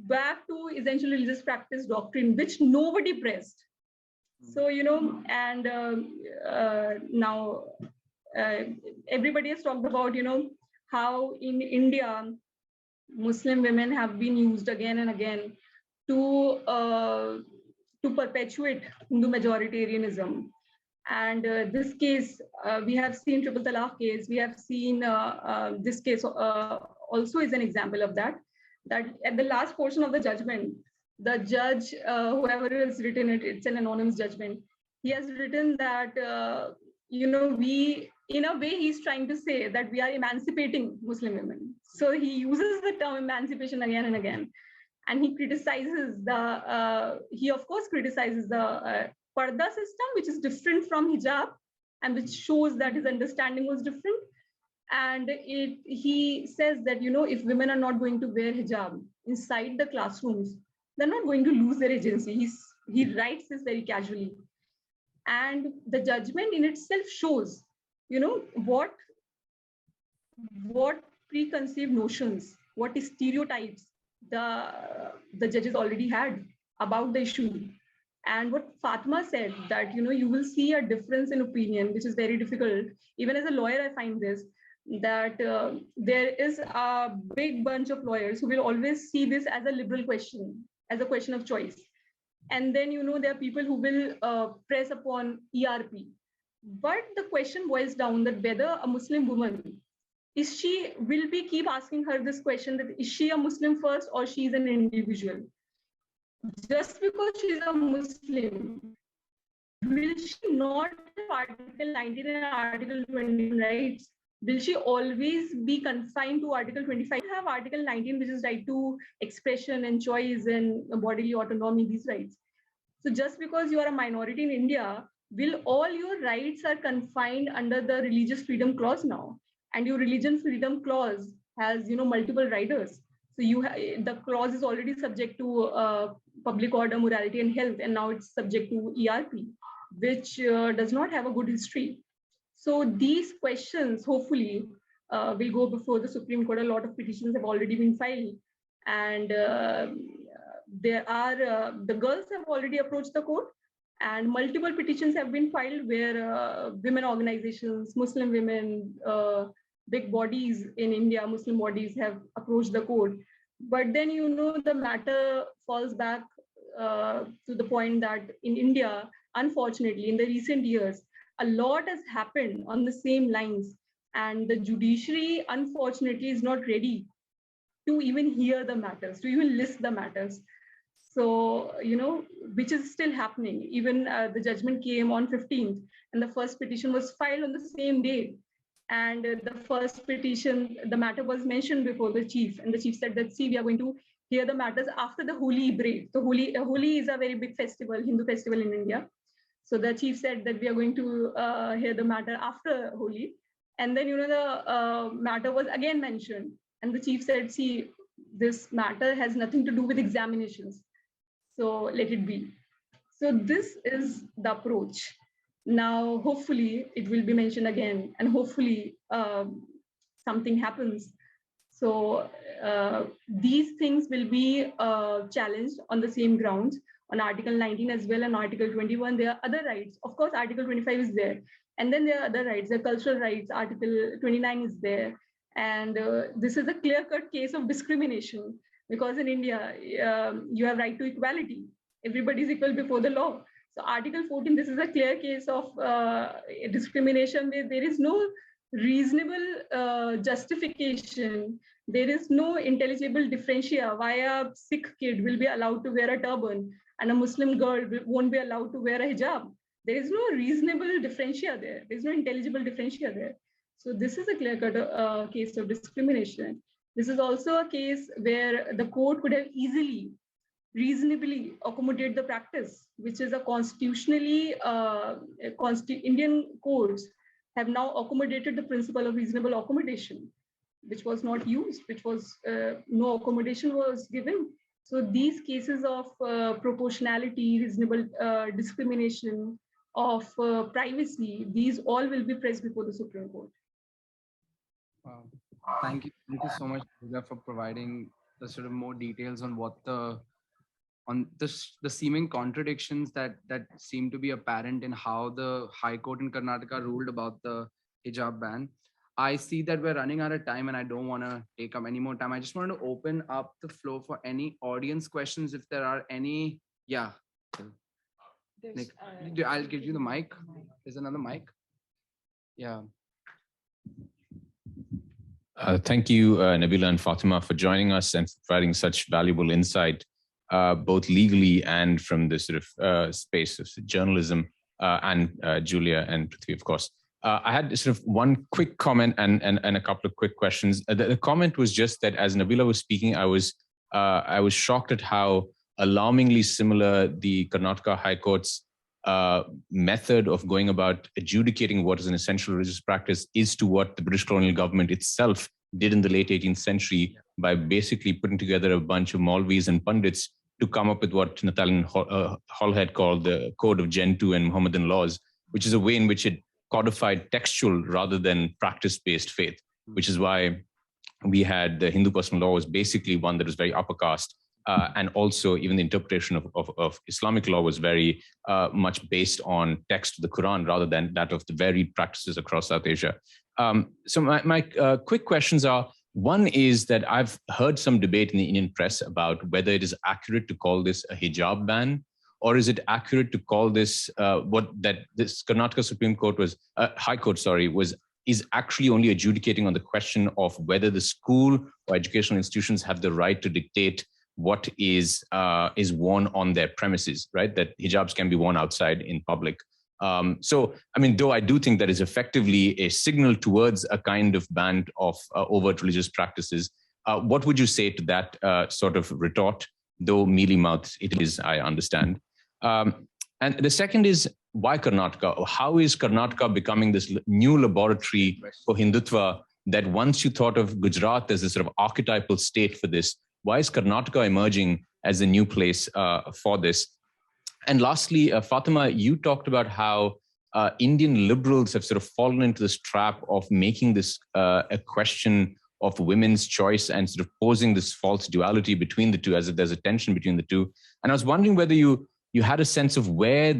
back to essential religious practice doctrine, which nobody pressed. So, and now everybody has talked about, how in India, Muslim women have been used again and again to perpetuate Hindu majoritarianism. And this case, we have seen triple talaq case. We have seen this case also is an example of that. That at the last portion of the judgment, the judge, whoever has written it, it's an anonymous judgment. He has written that we, in a way, he's trying to say that we are emancipating Muslim women. So he uses the term emancipation again and again. And he criticizes he of course criticizes the parda system, which is different from hijab and which shows that his understanding was different. And he says that, if women are not going to wear hijab inside the classrooms, they're not going to lose their agency. He writes this very casually. And the judgment in itself shows what preconceived notions, what stereotypes the judges already had about the issue. And what Fatma said, that you will see a difference in opinion, which is very difficult. Even as a lawyer, I find this, that there is a big bunch of lawyers who will always see this as a liberal question, as a question of choice. And then there are people who will press upon ERP. But the question boils down that whether a Muslim woman, will we keep asking her this question, that is she a Muslim first or she is an individual? Just because she's a Muslim, will she not have Article 19 and Article 20 rights? Will she always be confined to Article 25? We have Article 19, which is right to expression and choice and bodily autonomy, these rights. So just because you are a minority in India, will all your rights are confined under the Religious Freedom Clause now? And your Religion Freedom Clause has, multiple riders. So the clause is already subject to public order, morality, and health, and now it's subject to ERP, which does not have a good history. So these questions, hopefully, will go before the Supreme Court. A lot of petitions have already been filed, and there are the girls have already approached the court, and multiple petitions have been filed where women organizations, Muslim women, big bodies in India, Muslim bodies have approached the court. But then, the matter falls back to the point that in India, unfortunately, in the recent years, a lot has happened on the same lines. And the judiciary, unfortunately, is not ready to even hear the matters, to even list the matters. So, which is still happening. Even the judgment came on 15th, and the first petition was filed on the same day. And the first petition, the matter was mentioned before the chief, and the chief said that, see, we are going to hear the matters after the Holi break. The Holi is a very big festival, Hindu festival in India. So the chief said that we are going to hear the matter after Holi. And then, the matter was again mentioned. And the chief said, see, this matter has nothing to do with examinations. So let it be. So this is the approach. Now, hopefully, it will be mentioned again, and hopefully something happens. So these things will be challenged on the same grounds, on Article 19 as well, and Article 21. There are other rights. Of course, Article 25 is there. And then there are other rights. The cultural rights, Article 29 is there. And this is a clear-cut case of discrimination, because in India, you have right to equality. Everybody is equal before the law. So Article 14, this is a clear case of discrimination where there is no reasonable justification. There is no intelligible differentia why a Sikh kid will be allowed to wear a turban and a Muslim girl won't be allowed to wear a hijab. There is no reasonable differentia there. There is no intelligible differentia there. So this is a clear-cut case of discrimination. This is also a case where the court could have easily, reasonably accommodate the practice, which is a constitutionally, Indian courts have now accommodated the principle of reasonable accommodation, which was not used, which was no accommodation was given. So these cases of proportionality, reasonable discrimination, of privacy, these all will be pressed before the Supreme Court. Wow. Thank you so much, Pooja, for providing the sort of more details on what the seeming contradictions that seem to be apparent in how the High Court in Karnataka ruled about the hijab ban. I see that we're running out of time and I don't want to take up any more time. I just want to open up the floor for any audience questions if there are any. Yeah. Nick, I'll give you the mic. There's another mic. Yeah. Thank you, Nabila and Fatima, for joining us and providing such valuable insight, both legally and from the sort of space of journalism, and Julia and Prithvi, of course. I had sort of one quick comment and a couple of quick questions. The comment was just that as Nabila was speaking, I was shocked at how alarmingly similar the Karnataka High Court's method of going about adjudicating what is an essential religious practice is to what the British colonial government itself did in the late 18th century by basically putting together a bunch of Maulvis and Pundits to come up with what Nathaniel Hall had called the Code of Gentoo and Mohammedan laws, which is a way in which it codified textual rather than practice-based faith, which is why we had the Hindu personal law was basically one that was very upper caste. And also even the interpretation of Islamic law was very much based on text of the Quran rather than that of the varied practices across South Asia. So my quick questions are, one is that I've heard some debate in the Indian press about whether it is accurate to call this a hijab ban, or is it accurate to call this this Karnataka Supreme Court was, High Court, sorry, is actually only adjudicating on the question of whether the school or educational institutions have the right to dictate what is worn on their premises, right? That hijabs can be worn outside in public. So, I mean, though I do think that is effectively a signal towards a kind of ban of overt religious practices, what would you say to that sort of retort? Though mealy-mouthed it is, I understand. And the second is, why Karnataka? How is Karnataka becoming this new laboratory for Hindutva that once you thought of Gujarat as a sort of archetypal state for this, why is Karnataka emerging as a new place for this? And lastly, Fatima, you talked about how Indian liberals have sort of fallen into this trap of making this a question of women's choice and sort of posing this false duality between the two, as if there's a tension between the two. And I was wondering whether you had a sense of where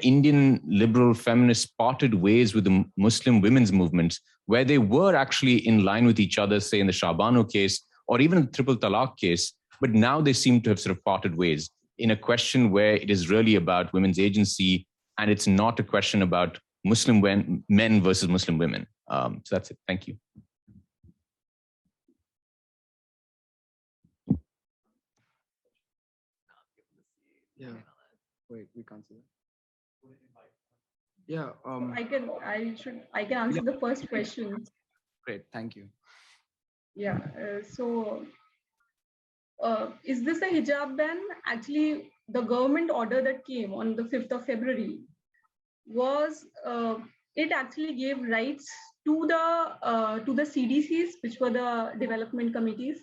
Indian liberal feminists parted ways with the Muslim women's movements, where they were actually in line with each other, say in the Shahbanu case, or even in the Triple Talaq case, but now they seem to have sort of parted ways in a question where it is really about women's agency, and it's not a question about Muslim men versus Muslim women. So that's it. Thank you. Yeah. Wait, we can't see that. Yeah. I can answer the first question. Great. Thank you. Yeah. Is this a hijab ban? Actually, the government order that came on the 5th of February was, it actually gave rights to the CDCs, which were the development committees,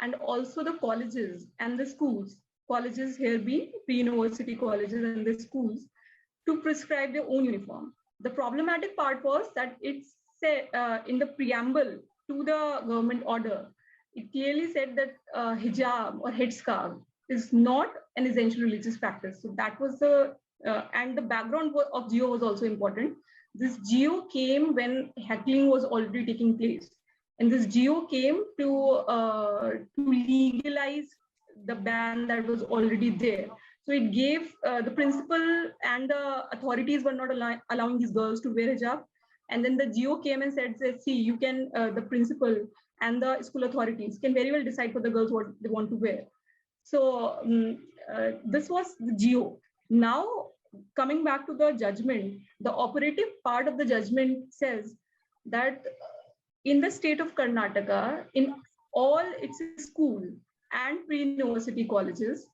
and also the colleges and the schools. Colleges here being pre-university colleges and the schools, to prescribe their own uniform. The problematic part was that it's said in the preamble to the government order, it clearly said that hijab or headscarf is not an essential religious practice. So that was and the background of GEO was also important. This GEO came when heckling was already taking place. And this GEO came to legalize the ban that was already there. So it gave the principal and the authorities were not allowing these girls to wear hijab. And then the GEO came and said, see, you can, the principal and the school authorities can very well decide for the girls what they want to wear. So this was the GEO. Now, coming back to the judgment, the operative part of the judgment says that in the state of Karnataka, in all its school and pre-university colleges,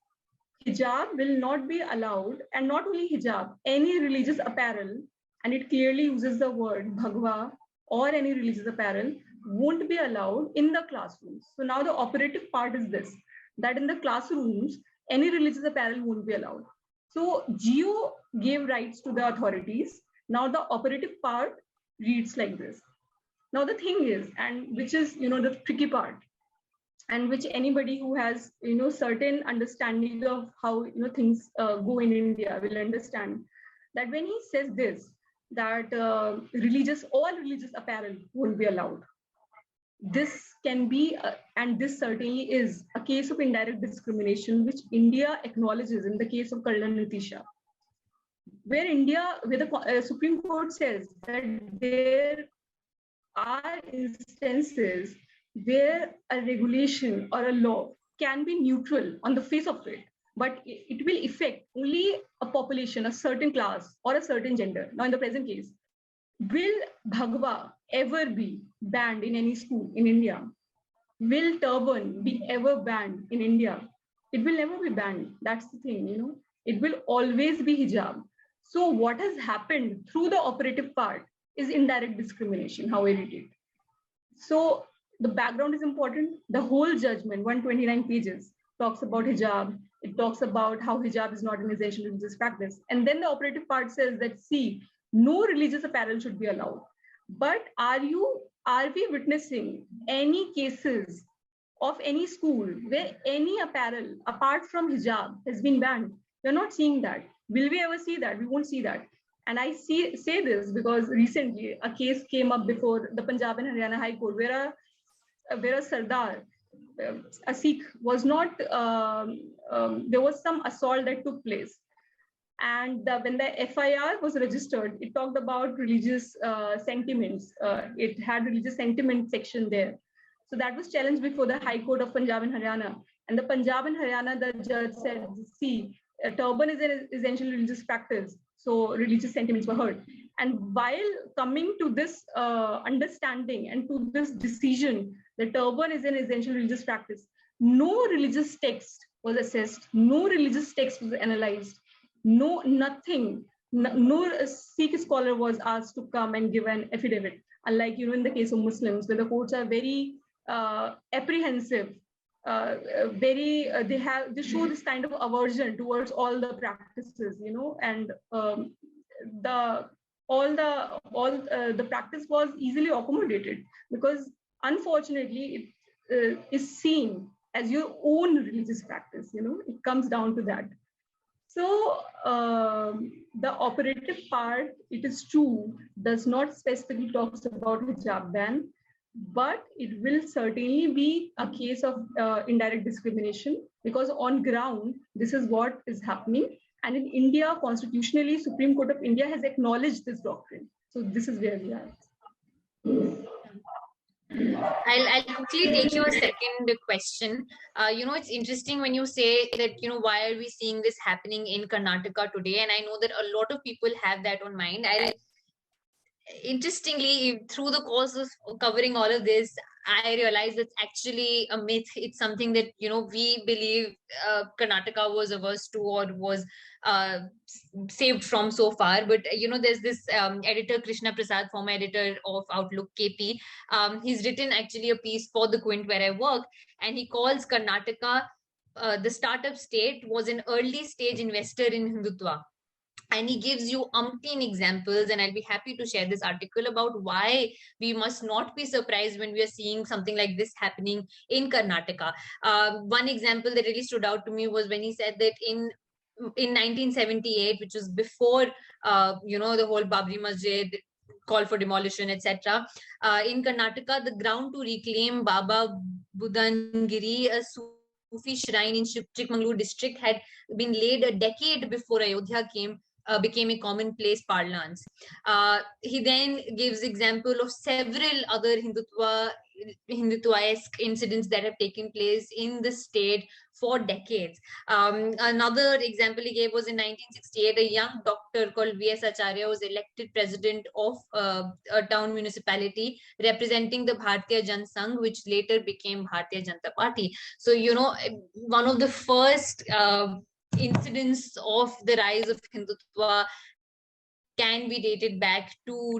hijab will not be allowed, and not only hijab, any religious apparel, and it clearly uses the word bhagwa or any religious apparel, won't be allowed in the classrooms. So now the operative part is this, that in the classrooms, any religious apparel won't be allowed. So GEO gave rights to the authorities. Now the operative part reads like this. Now the thing is, and which is, the tricky part, and which anybody who has, certain understanding of how, things go in India will understand, that when he says this, that all religious apparel won't be allowed. This can be, and this certainly is, a case of indirect discrimination, which India acknowledges in the case of Kalyan Nitisha, where the Supreme Court says that there are instances where a regulation or a law can be neutral on the face of it, but it will affect only a population, a certain class, or a certain gender. Now, in the present case, will Bhagwa ever be banned in any school in India? Will turban be ever banned in India? It will never be banned. That's the thing, It will always be hijab. So what has happened through the operative part is indirect discrimination, how I read it. So the background is important. The whole judgment, 129 pages, talks about hijab. It talks about how hijab is not an essential religious practice. And then the operative part says that, see, no religious apparel should be allowed. But are we witnessing any cases of any school where any apparel apart from hijab has been banned? We're not seeing that. Will we ever see that? We won't see that. And I say this because recently a case came up before the Punjab and Haryana High Court where a Sardar, a Sikh, was not, there was some assault that took place. And when the FIR was registered, it talked about religious sentiments. It had religious sentiment section there. So that was challenged before the High Court of Punjab and Haryana. And the Punjab and Haryana, the judge said, see, turban is an essential religious practice. So religious sentiments were heard. And while coming to this understanding and to this decision, the turban is an essential religious practice, no religious text was assessed, no religious text was analyzed, nothing. No Sikh scholar was asked to come and give an affidavit. Unlike, in the case of Muslims, where the courts are very apprehensive, they show this kind of aversion towards all the practices, and the practice was easily accommodated because unfortunately it is seen as your own religious practice. It comes down to that. So the operative part, it is true, does not specifically talks about hijab ban, but it will certainly be a case of indirect discrimination because on ground, this is what is happening. And in India, constitutionally, Supreme Court of India has acknowledged this doctrine. So this is where we are. I'll quickly take your second question. It's interesting when you say that, why are we seeing this happening in Karnataka today? And I know that a lot of people have that on mind. Interestingly, through the course of covering all of this, I realized it's actually a myth. It's something that, we believe Karnataka was averse to or was saved from so far. But, there's this editor, Krishna Prasad, former editor of Outlook KP. He's written actually a piece for the Quint where I work, and he calls Karnataka, the startup state, was an early stage investor in Hindutva. And he gives you umpteen examples, and I'll be happy to share this article about why we must not be surprised when we are seeing something like this happening in Karnataka. One example that really stood out to me was when he said that in 1978, which was before, the whole Babri Masjid call for demolition, etc. In Karnataka, the ground to reclaim Baba Budangiri, a Sufi shrine in Chikmagalur district, had been laid a decade before Ayodhya became a commonplace parlance. He then gives example of several other Hindutva-esque incidents that have taken place in the state for decades. Another example he gave was in 1968, a young doctor called V.S. Acharya was elected president of a town municipality representing the Bharatiya Jan Sangh, which later became Bharatiya Janata Party. So, one of the first incidents of the rise of Hindutva can be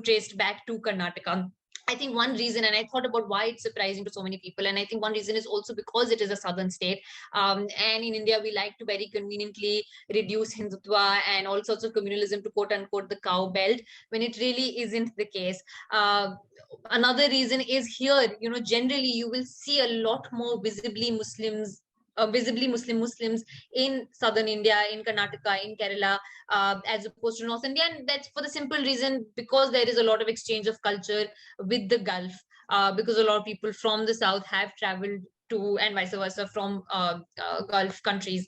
traced back to Karnataka. I think one reason, and I thought about why it's surprising to so many people, and I think one reason is also because it is a southern state. And in India, we like to very conveniently reduce Hindutva and all sorts of communalism to quote unquote the cow belt, when it really isn't the case. Another reason is here, generally you will see a lot more visibly Muslims in southern India, in Karnataka, in Kerala, as opposed to North India. And that's for the simple reason because there is a lot of exchange of culture with the Gulf, because a lot of people from the south have traveled to, and vice versa, from Gulf countries,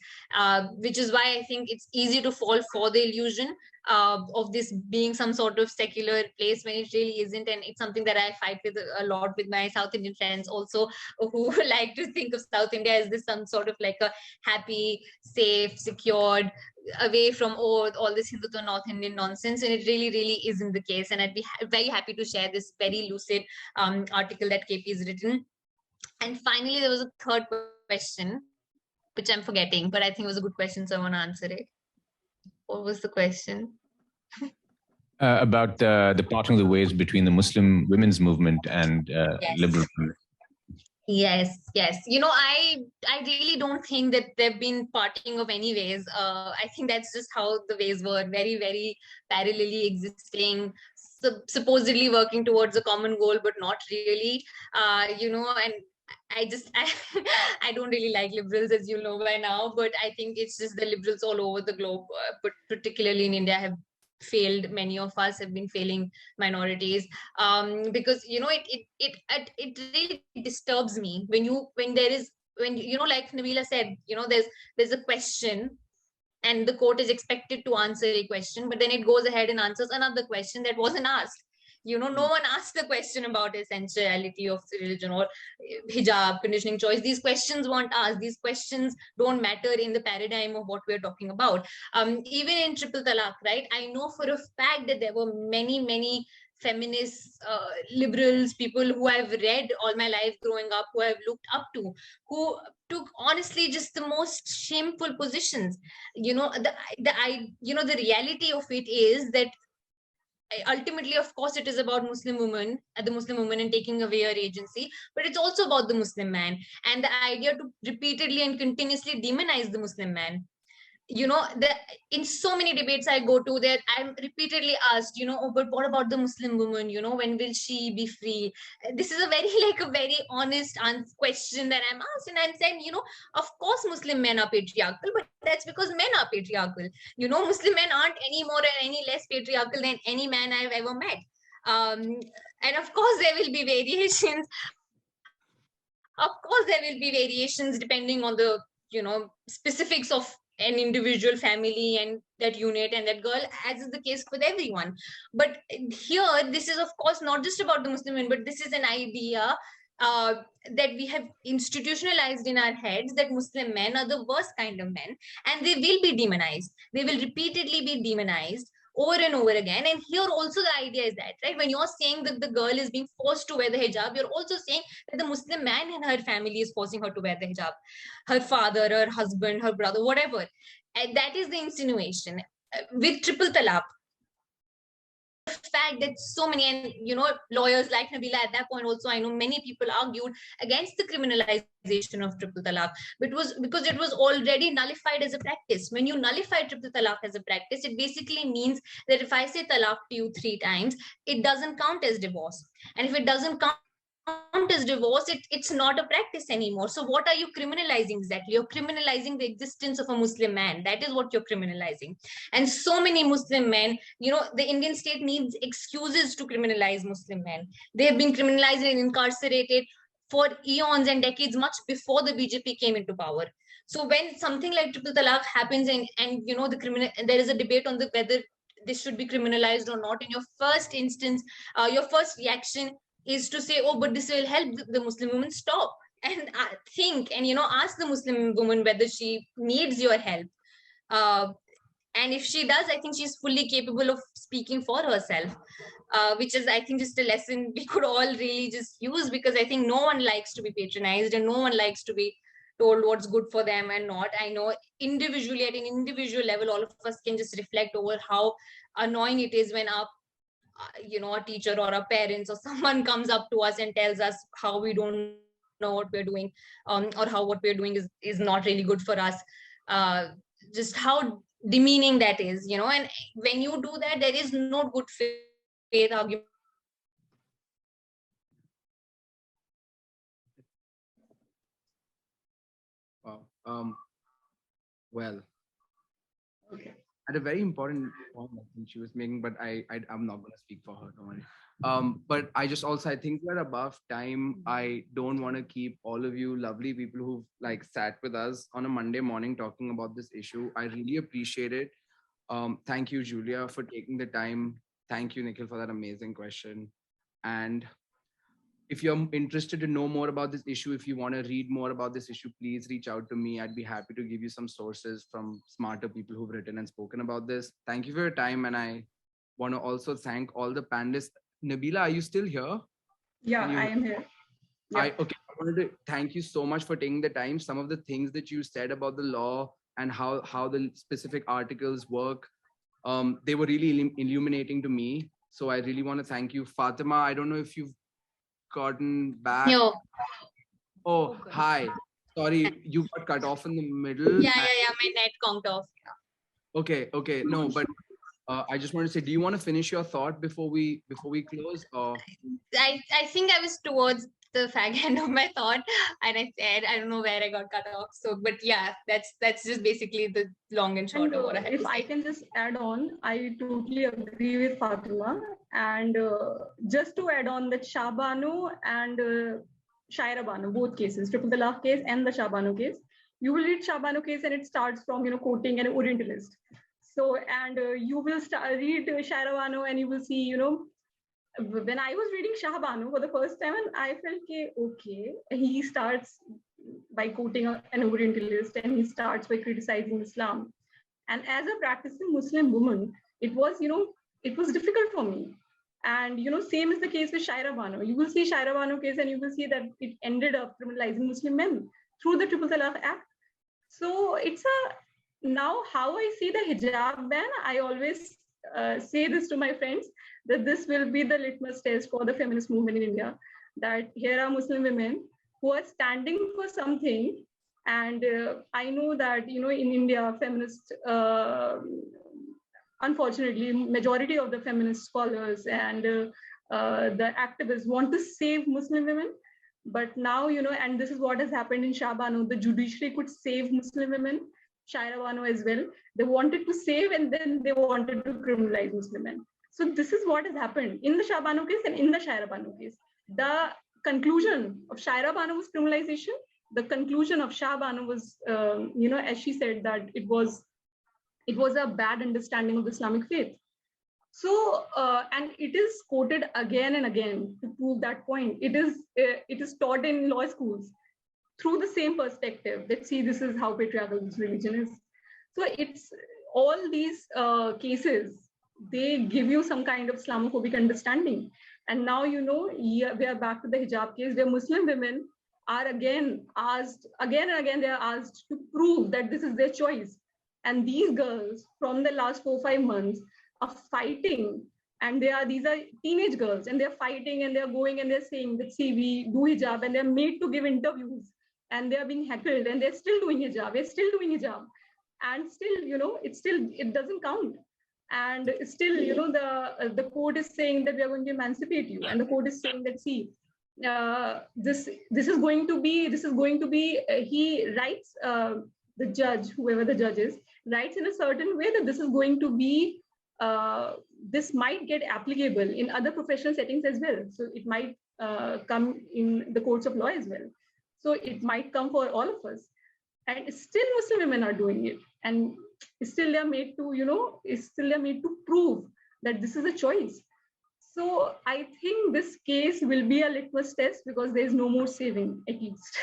which is why I think it's easy to fall for the illusion of this being some sort of secular place when it really isn't. And it's something that I fight with a lot with my South Indian friends also, who like to think of South India as this some sort of like a happy, safe, secured, away from all this Hindutva North Indian nonsense, and it really, really isn't the case. And I'd be very happy to share this very lucid article that KP has written. And finally, there was a third question, which I'm forgetting, but I think it was a good question, so I want to answer it. What was the question? About the parting of the ways between the Muslim women's movement and Yes. liberal. Yes, yes. I really don't think that they've been parting of any ways. I think that's just how the ways were, very, very parallelly existing, supposedly working towards a common goal, but not really. And I I don't really like liberals, as you know by now, but I think it's just the liberals all over the globe, but particularly in India, have failed. Many of us have been failing minorities, because it really disturbs me when there is, when like Nabila said, there's a question, and the court is expected to answer a question, but then it goes ahead and answers another question that wasn't asked. No one asked the question about essentiality of religion or hijab, conditioning choice. These questions weren't asked. These questions don't matter in the paradigm of what we're talking about. Even in triple talaq, right? I know for a fact that there were many, many feminists, liberals, people who I've read all my life growing up, who I've looked up to, who took honestly just the most shameful positions. The reality of it is that ultimately, of course, it is about the Muslim woman, and taking away her agency, but it's also about the Muslim man, and the idea to repeatedly and continuously demonize the Muslim man. In so many debates I go to, that I'm repeatedly asked, oh, but what about the Muslim woman? When will she be free? This is a very like a very honest question that I'm asked, and I'm saying, of course Muslim men are patriarchal, but that's because men are patriarchal. Muslim men aren't any more or any less patriarchal than any man I've ever met. And of course there will be variations. Of course there will be variations depending on the specifics of an individual family and that unit and that girl, as is the case with everyone. But here, this is of course not just about the Muslim men, but this is an idea that we have institutionalized in our heads, that Muslim men are the worst kind of men, and they will be demonized. They will repeatedly be demonized over and over again. And here also the idea is that, right, when you're saying that the girl is being forced to wear the hijab, you're also saying that the Muslim man and her family is forcing her to wear the hijab, her father, her husband, her brother, whatever. And that is the insinuation. With triple talaq, fact that so many, and lawyers like Nabila at that point also, I know many people argued against the criminalization of triple talaq, because it was already nullified as a practice. When you nullify triple talaq as a practice, it basically means that if I say talaq to you 3 times, it doesn't count as divorce. And if it doesn't count as divorce, it's not a practice anymore. So what are you criminalizing exactly? You're criminalizing the existence of a Muslim man. That is what you're criminalizing. And so many Muslim men, the Indian state needs excuses to criminalize Muslim men. They have been criminalized and incarcerated for eons and decades, much before the BJP came into power. So when something like triple talaq happens, and there is a debate on whether this should be criminalized or not, in your first instance, your first reaction is to say, oh, but this will help the Muslim woman. Stop and think, and ask the Muslim woman whether she needs your help. And if she does, I think she's fully capable of speaking for herself, which is, I think, just a lesson we could all really just use, because I think no one likes to be patronized, and no one likes to be told what's good for them and not. I know individually, at an individual level, all of us can just reflect over how annoying it is when our a teacher or a parents or someone comes up to us and tells us how we don't know what we're doing, or how what we're doing is not really good for us. Just how demeaning that is, and when you do that, there is no good faith argument. Wow. Well, Okay. at a very important point I think she was making, but I'm not going to speak for her. Don't worry. But I just also, I think we're above time. I don't want to keep all of you lovely people who've like sat with us on a Monday morning talking about this issue. I really appreciate it. Thank you, Julia, for taking the time. Thank you, Nikhil, for that amazing question. And if you're interested to know more about this issue, if you want to read more about this issue, please reach out to me. I'd be happy to give you some sources from smarter people who've written and spoken about this. Thank you for your time. And I want to also thank all the panelists. Nabila, are you still here? Yeah, I am here. Yeah. I wanted to thank you so much for taking the time. Some of the things that you said about the law and how the specific articles work, they were really illuminating to me. So I really want to thank you. Fatima, I don't know if you've gotten back. No. Oh, good. hi. Sorry, you got cut off in the middle. Yeah. My net conked off. Okay. No, but I just want to say, do you want to finish your thought before we close? Or I think I was towards the fag end of my thought, and I said I don't know where I got cut off. So, but yeah, that's just basically the long and short And of what I had if to I say. can just add on, I totally agree with Fatima. And just to add on that Shabano and Shaira Bano, both cases, triple talaq case and the Shabano case, you will read Shabano case and it starts from quoting an Orientalist. So and you will read Shaira Bano and you will see when I was reading Shah Banu for the first time, and I felt okay, he starts by quoting an Orientalist and he starts by criticizing Islam. And as a practicing Muslim woman, it was difficult for me. And same is the case with Shaira Bano. You will see Shaira Bano case and you will see that it ended up criminalizing Muslim men through the Triple Talaq Act. So it's now how I see the hijab ban, I always say this to my friends, that this will be the litmus test for the feminist movement in India, that here are Muslim women who are standing for something. And I know that, in India, feminist, unfortunately, majority of the feminist scholars and the activists want to save Muslim women. But now, and this is what has happened in Shah Bano, the judiciary could save Muslim women, Shaira Bano as well. They wanted to save and then they wanted to criminalize Muslim men. So this is what has happened in the Shah Bano case and in the Shaira Bano case. The conclusion of Shaira Bano was criminalization. The conclusion of Shah Bano was, as she said, that it was a bad understanding of the Islamic faith. So, and it is quoted again and again to prove that point. It is taught in law schools through the same perspective that, see, this is how patriarchal this religion is. So it's all these cases, they give you some kind of Islamophobic understanding. And now, we are back to the hijab case, where Muslim women are again asked, again and again, they are asked to prove that this is their choice. And these girls from the last 4-5 months are fighting, and these are teenage girls, and they're fighting and they're going and they're saying that, see, we do hijab, and they're made to give interviews and they're being heckled and they're still doing hijab, we're still doing hijab. And still, it doesn't count. And still, the court is saying that we are going to emancipate you. And the court is saying that, see, this is going to be, he writes, the judge, whoever the judge is, writes in a certain way that this is going to be, this might get applicable in other professional settings as well. So it might come in the courts of law as well. So it might come for all of us. And still Muslim women are doing it. And still they're made to prove that this is a choice. So I think this case will be a litmus test, because there's no more saving, at least.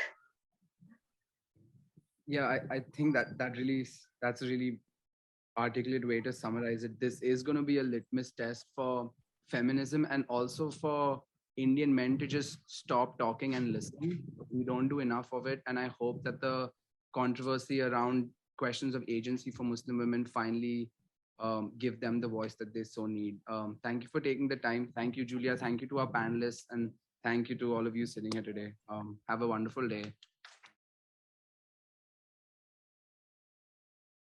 yeah, I think that's a really articulate way to summarize it. This is going to be a litmus test for feminism, and also for Indian men to just stop talking and listen. We don't do enough of it. And I hope that the controversy around questions of agency for Muslim women finally give them the voice that they so need. Thank you for taking the time. Thank you, Julia. Thank you to our panelists. And thank you to all of you sitting here today. Have a wonderful day.